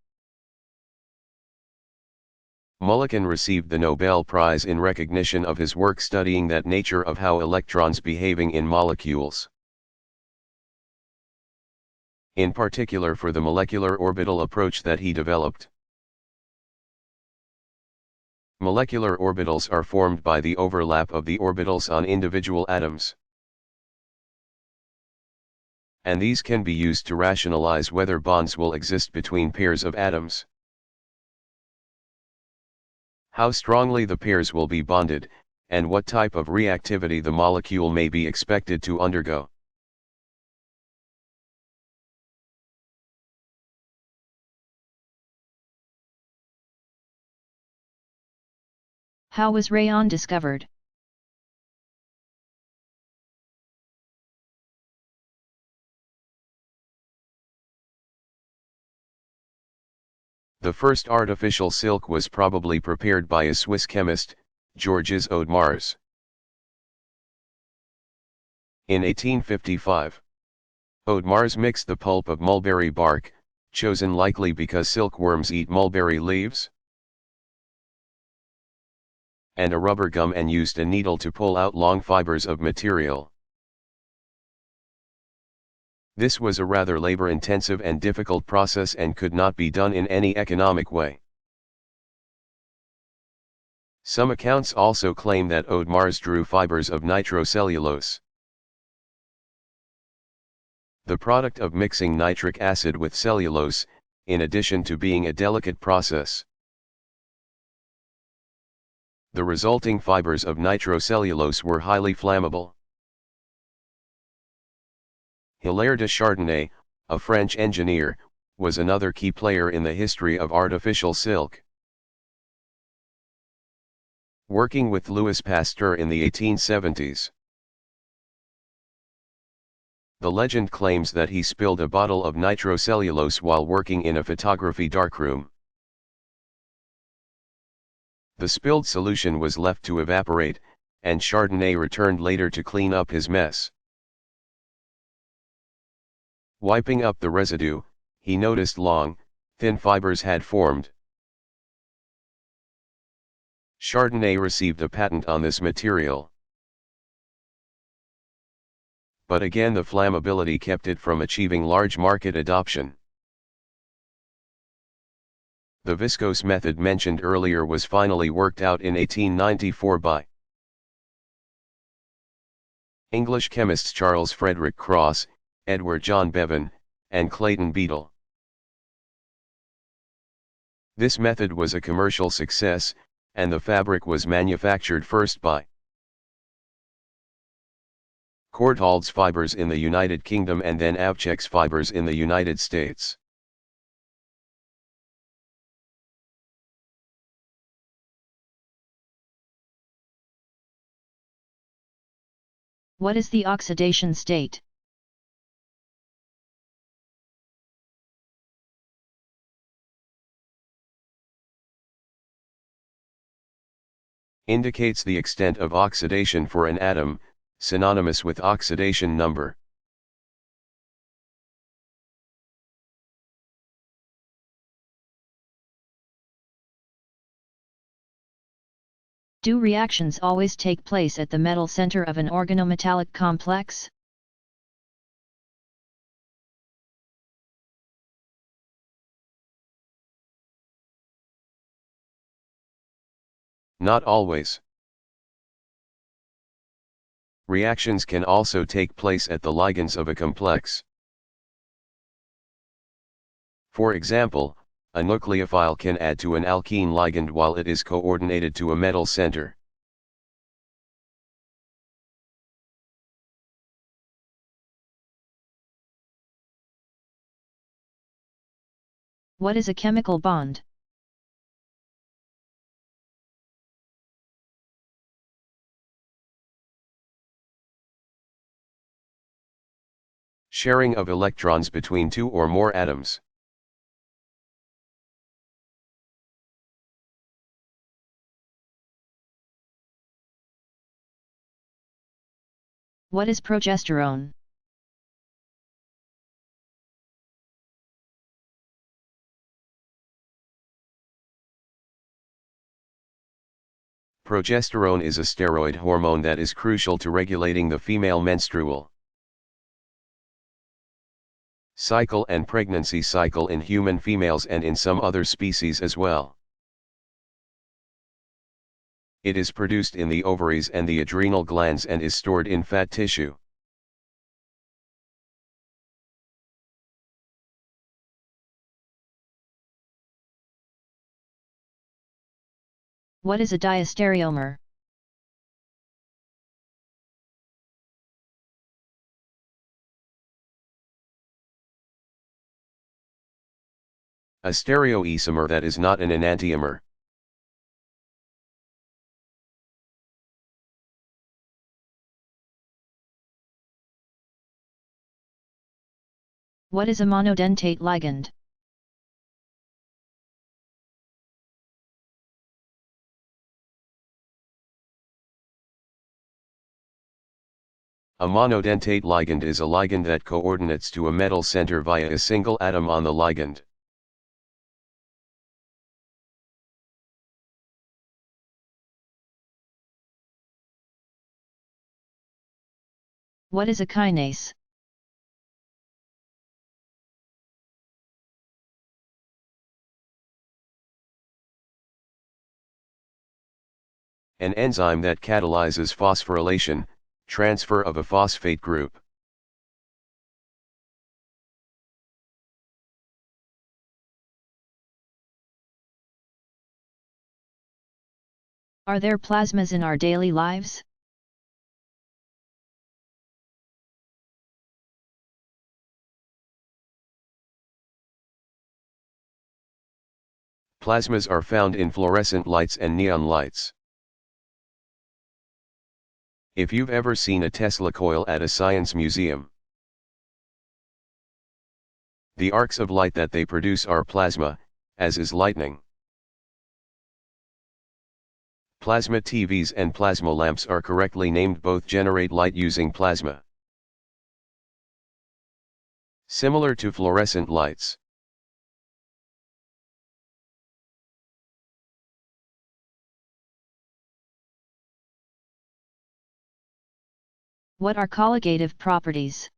Mulliken received the Nobel Prize in recognition of his work studying that nature of how electrons behaving in molecules. In particular for the molecular orbital approach that he developed. Molecular orbitals are formed by the overlap of the orbitals on individual atoms. And these can be used to rationalize whether bonds will exist between pairs of atoms. How strongly the pairs will be bonded, and what type of reactivity the molecule may be expected to undergo. How was rayon discovered? The first artificial silk was probably prepared by a Swiss chemist, Georges Audemars. In 1855, Audemars mixed the pulp of mulberry bark, chosen likely because silkworms eat mulberry leaves, and a rubber gum and used a needle to pull out long fibers of material. This was a rather labor-intensive and difficult process and could not be done in any economic way. Some accounts also claim that Audemars drew fibers of nitrocellulose, the product of mixing nitric acid with cellulose, in addition to being a delicate process. The resulting fibers of nitrocellulose were highly flammable. Hilaire de Chardonnay, a French engineer, was another key player in the history of artificial silk. Working with Louis Pasteur in the 1870s. The legend claims that he spilled a bottle of nitrocellulose while working in a photography darkroom. The spilled solution was left to evaporate, and Chardonnay returned later to clean up his mess. Wiping up the residue, he noticed long, thin fibers had formed. Chardonnay received a patent on this material. But again the flammability kept it from achieving large market adoption. The viscose method mentioned earlier was finally worked out in 1894 by English chemists Charles Frederick Cross, Edward John Bevan, and Clayton Beadle. This method was a commercial success, and the fabric was manufactured first by Courtaulds Fibers in the United Kingdom and then Avchex Fibers in the United States. What is the oxidation state? Indicates the extent of oxidation for an atom, synonymous with oxidation number. Do reactions always take place at the metal center of an organometallic complex? Not always. Reactions can also take place at the ligands of a complex. For example, a nucleophile can add to an alkene ligand while it is coordinated to a metal center. What is a chemical bond? Sharing of electrons between two or more atoms. What is progesterone? Progesterone is a steroid hormone that is crucial to regulating the female menstrual cycle and pregnancy cycle in human females and in some other species as well. It is produced in the ovaries and the adrenal glands and is stored in fat tissue. What is a diastereomer? A stereoisomer that is not an enantiomer. What is a monodentate ligand? A monodentate ligand is a ligand that coordinates to a metal center via a single atom on the ligand. What is a kinase? An enzyme that catalyzes phosphorylation, transfer of a phosphate group. Are there plasmas in our daily lives? Plasmas are found in fluorescent lights and neon lights. If you've ever seen a Tesla coil at a science museum, the arcs of light that they produce are plasma, as is lightning. Plasma TVs and plasma lamps are correctly named, both generate light using plasma. Similar to fluorescent lights. What are colligative properties?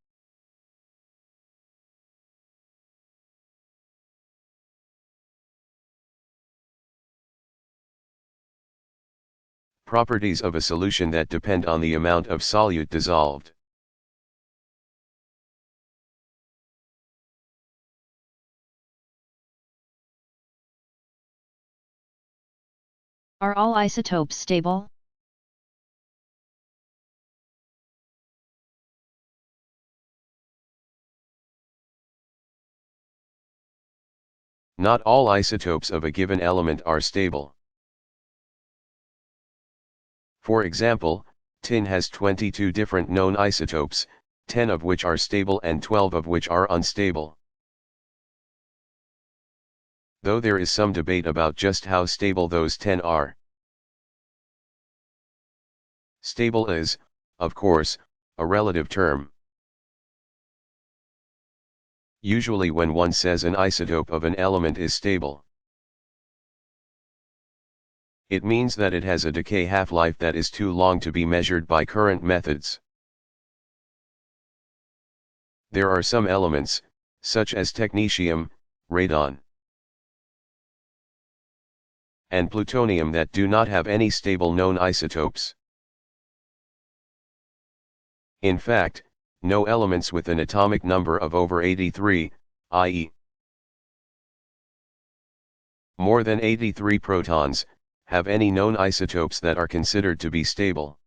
Properties of a solution that depend on the amount of solute dissolved. Are all isotopes stable? Not all isotopes of a given element are stable. For example, tin has 22 different known isotopes, 10 of which are stable and 12 of which are unstable. Though there is some debate about just how stable those 10 are. Stable is, of course, a relative term. Usually when one says an isotope of an element is stable, it means that it has a decay half-life that is too long to be measured by current methods. There are some elements, such as technetium, radon, and plutonium, that do not have any stable known isotopes. In fact, no elements with an atomic number of over 83, i.e. More than 83 protons have any known isotopes that are considered to be stable.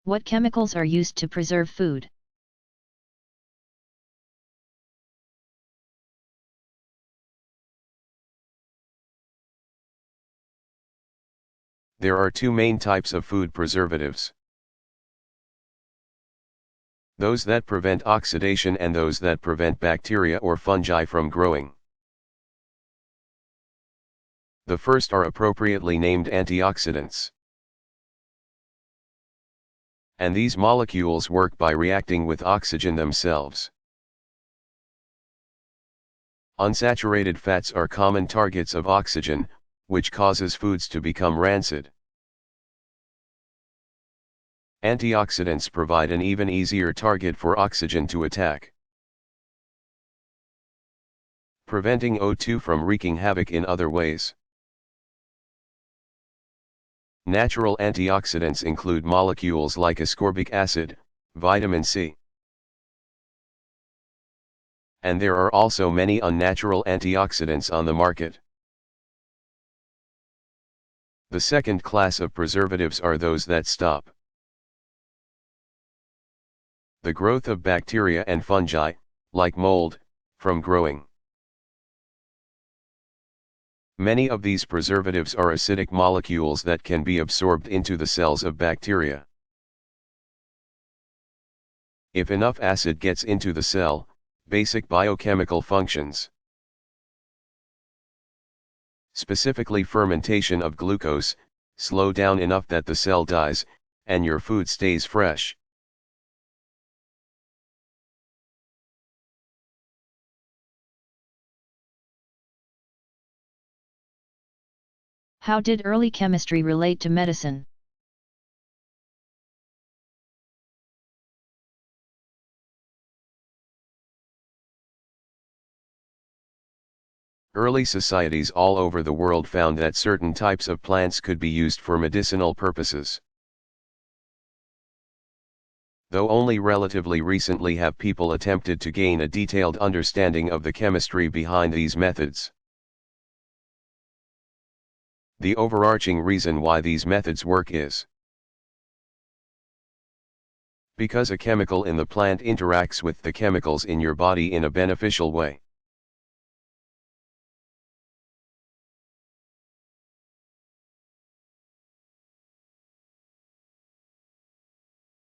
What chemicals are used to preserve food? There are two main types of food preservatives: those that prevent oxidation and those that prevent bacteria or fungi from growing. The first are appropriately named antioxidants. And these molecules work by reacting with oxygen themselves. Unsaturated fats are common targets of oxygen, which causes foods to become rancid. Antioxidants provide an even easier target for oxygen to attack, preventing O2 from wreaking havoc in other ways. Natural antioxidants include molecules like ascorbic acid, vitamin C. And there are also many unnatural antioxidants on the market. The second class of preservatives are those that stop the growth of bacteria and fungi, like mold, from growing. Many of these preservatives are acidic molecules that can be absorbed into the cells of bacteria. If enough acid gets into the cell, basic biochemical functions, specifically fermentation of glucose, slow down enough that the cell dies, and your food stays fresh. How did early chemistry relate to medicine? Early societies all over the world found that certain types of plants could be used for medicinal purposes. Though only relatively recently have people attempted to gain a detailed understanding of the chemistry behind these methods. The overarching reason why these methods work is because a chemical in the plant interacts with the chemicals in your body in a beneficial way.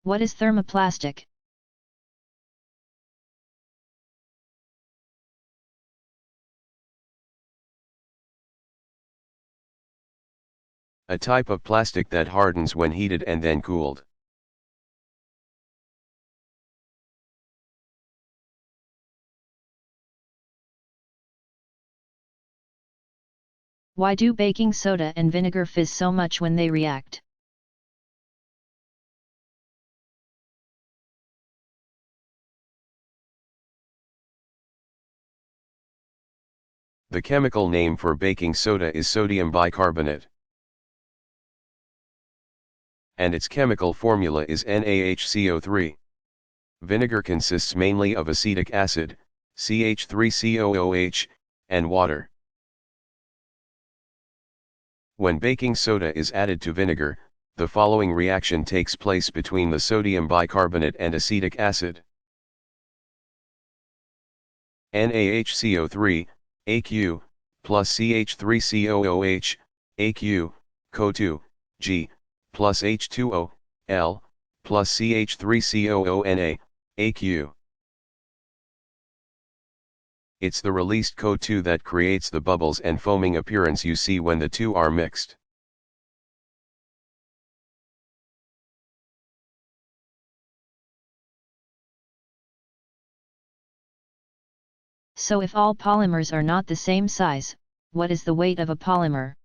What is thermoplastic? A type of plastic that hardens when heated and then cooled. Why do baking soda and vinegar fizz so much when they react? The chemical name for baking soda is sodium bicarbonate. And its chemical formula is NaHCO3. Vinegar consists mainly of acetic acid, CH3COOH, and water. When baking soda is added to vinegar, the following reaction takes place between the sodium bicarbonate and acetic acid. NaHCO3, AQ, plus CH3COOH, AQ, CO2, G, plus H2O, L, plus CH3COONA, AQ. It's the released CO2 that creates the bubbles and foaming appearance you see when the two are mixed. So if all polymers are not the same size, what is the weight of a polymer?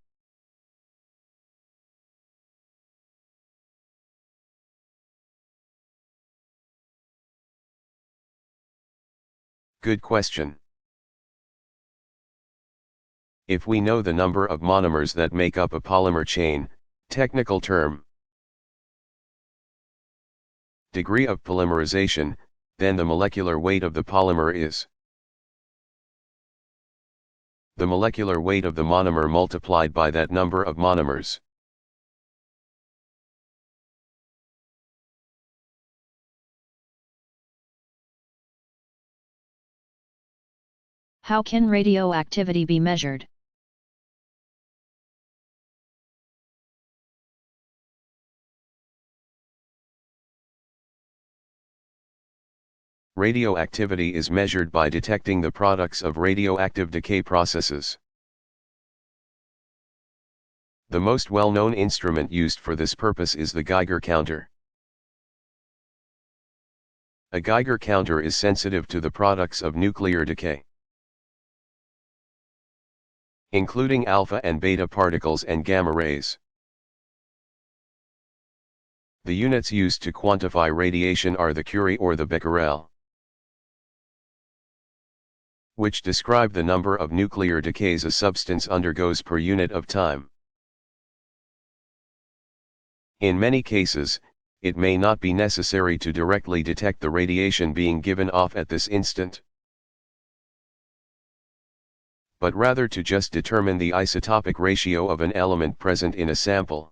Good question. If we know the number of monomers that make up a polymer chain, technical term, degree of polymerization, then the molecular weight of the polymer is the molecular weight of the monomer multiplied by that number of monomers. How can radioactivity be measured? Radioactivity is measured by detecting the products of radioactive decay processes. The most well-known instrument used for this purpose is the Geiger counter. A Geiger counter is sensitive to the products of nuclear decay, including alpha and beta particles and gamma rays. The units used to quantify radiation are the Curie or the becquerel, which describe the number of nuclear decays a substance undergoes per unit of time. In many cases, it may not be necessary to directly detect the radiation being given off at this instant, but rather to just determine the isotopic ratio of an element present in a sample.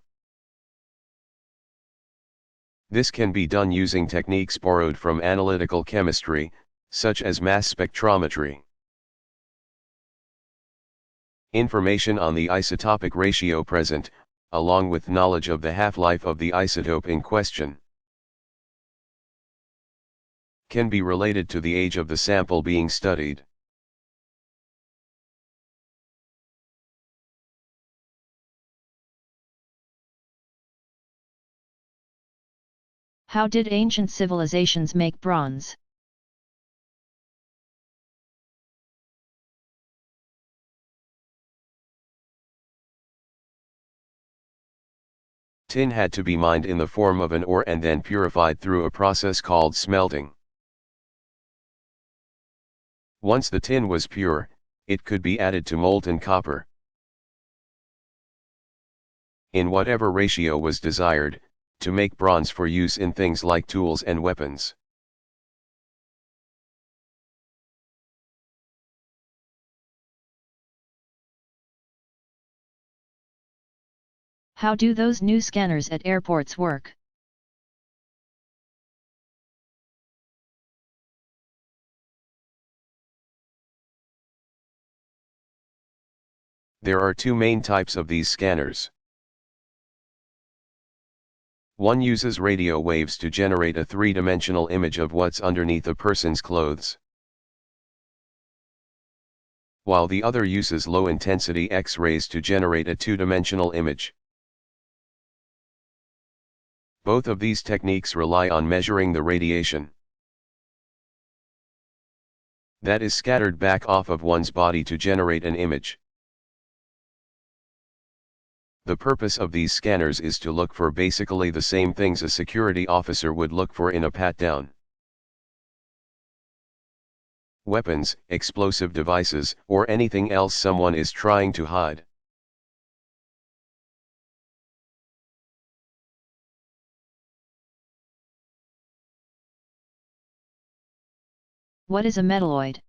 This can be done using techniques borrowed from analytical chemistry, such as mass spectrometry. Information on the isotopic ratio present, along with knowledge of the half-life of the isotope in question, can be related to the age of the sample being studied. How did ancient civilizations make bronze? Tin had to be mined in the form of an ore and then purified through a process called smelting. Once the tin was pure, it could be added to molten copper, in whatever ratio was desired, to make bronze for use in things like tools and weapons. How do those new scanners at airports work? There are two main types of these scanners. One uses radio waves to generate a three-dimensional image of what's underneath a person's clothes, while the other uses low-intensity X-rays to generate a two-dimensional image. Both of these techniques rely on measuring the radiation that is scattered back off of one's body to generate an image. The purpose of these scanners is to look for basically the same things a security officer would look for in a pat-down. Weapons, explosive devices, or anything else someone is trying to hide. What is a metalloid?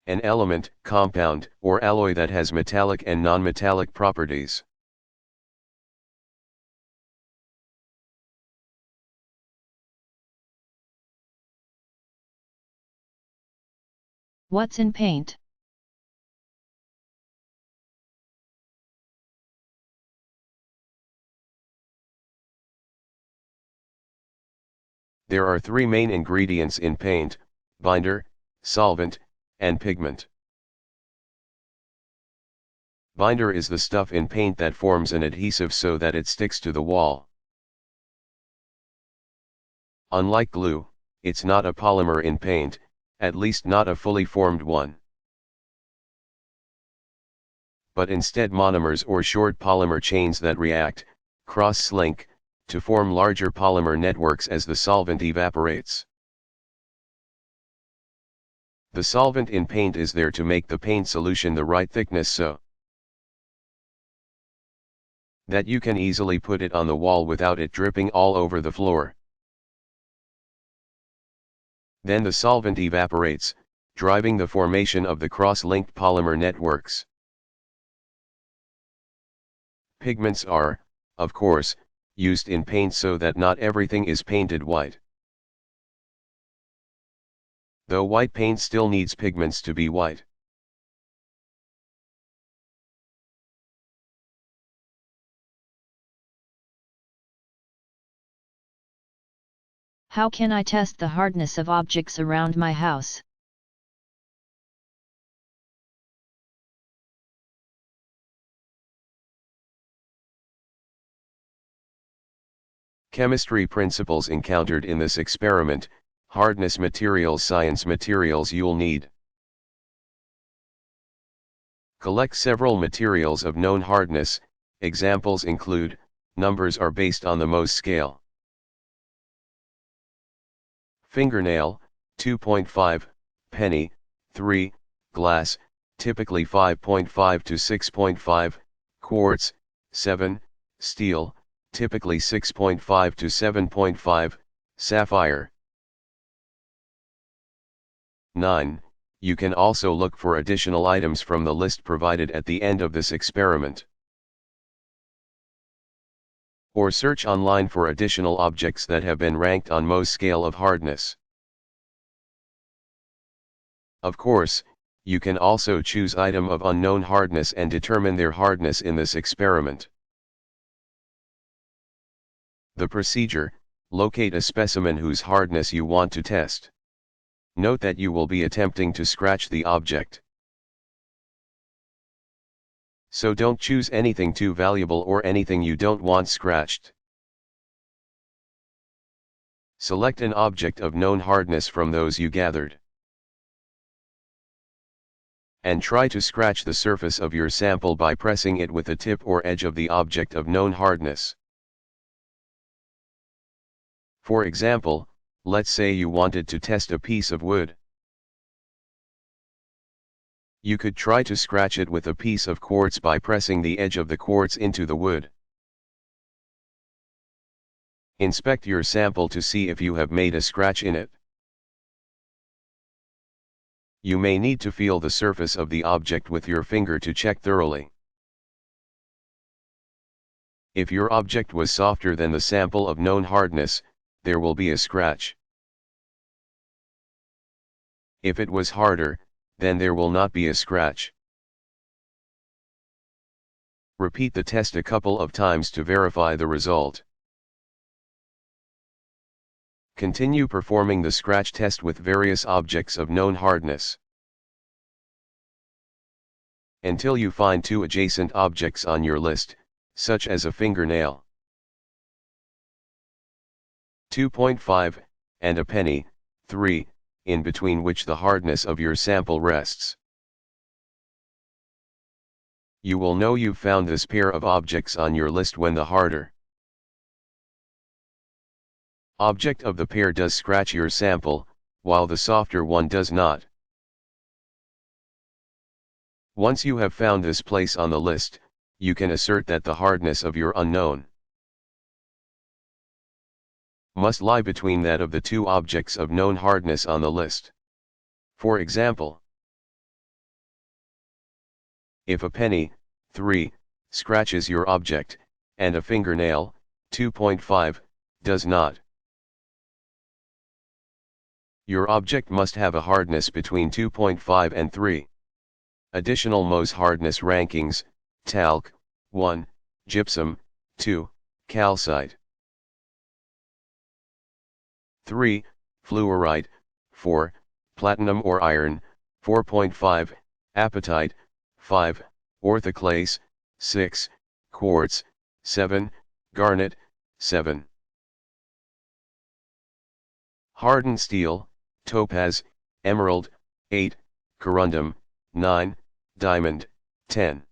An element, compound, or alloy that has metallic and non-metallic properties. What's in paint? There are three main ingredients in paint: binder, solvent, and pigment. Binder is the stuff in paint that forms an adhesive so that it sticks to the wall. Unlike glue, it's not a polymer in paint, at least not a fully formed one, but instead monomers or short polymer chains that react, cross-link, to form larger polymer networks as the solvent evaporates. The solvent in paint is there to make the paint solution the right thickness so that you can easily put it on the wall without it dripping all over the floor. Then the solvent evaporates, driving the formation of the cross-linked polymer networks. Pigments are, of course, used in paint so that not everything is painted white. Though white paint still needs pigments to be white. How can I test the hardness of objects around my house? Chemistry principles encountered in this experiment: hardness materials, science materials you'll need. Collect several materials of known hardness. Examples include, numbers are based on the Mohs scale. Fingernail, 2.5, penny, 3, glass, typically 5.5 to 6.5, quartz, 7, steel, typically 6.5 to 7.5, sapphire. 9. You can also look for additional items from the list provided at the end of this experiment. Or search online for additional objects that have been ranked on Mohs scale of hardness. Of course, you can also choose item of unknown hardness and determine their hardness in this experiment. The procedure: locate a specimen whose hardness you want to test. Note that you will be attempting to scratch the object. So don't choose anything too valuable or anything you don't want scratched. Select an object of known hardness from those you gathered. And try to scratch the surface of your sample by pressing it with the tip or edge of the object of known hardness. For example, let's say you wanted to test a piece of wood. You could try to scratch it with a piece of quartz by pressing the edge of the quartz into the wood. Inspect your sample to see if you have made a scratch in it. You may need to feel the surface of the object with your finger to check thoroughly. If your object was softer than the sample of known hardness, there will be a scratch. If it was harder, then there will not be a scratch. Repeat the test a couple of times to verify the result. Continue performing the scratch test with various objects of known hardness, until you find two adjacent objects on your list, such as a fingernail, 2.5, and a penny, 3, in between which the hardness of your sample rests. You will know you've found this pair of objects on your list when the harder object of the pair does scratch your sample, while the softer one does not. Once you have found this place on the list, you can assert that the hardness of your unknown must lie between that of the two objects of known hardness on the list. For example, if a penny, 3, scratches your object, and a fingernail, 2.5, does not, your object must have a hardness between 2.5 and 3. Additional Mohs hardness rankings: talc, 1, gypsum, 2, calcite, 3, fluorite, 4, platinum or iron, 4.5, apatite, 5, orthoclase, 6, quartz, 7, garnet, 7. Hardened steel: topaz, emerald, 8, corundum, 9, diamond, 10.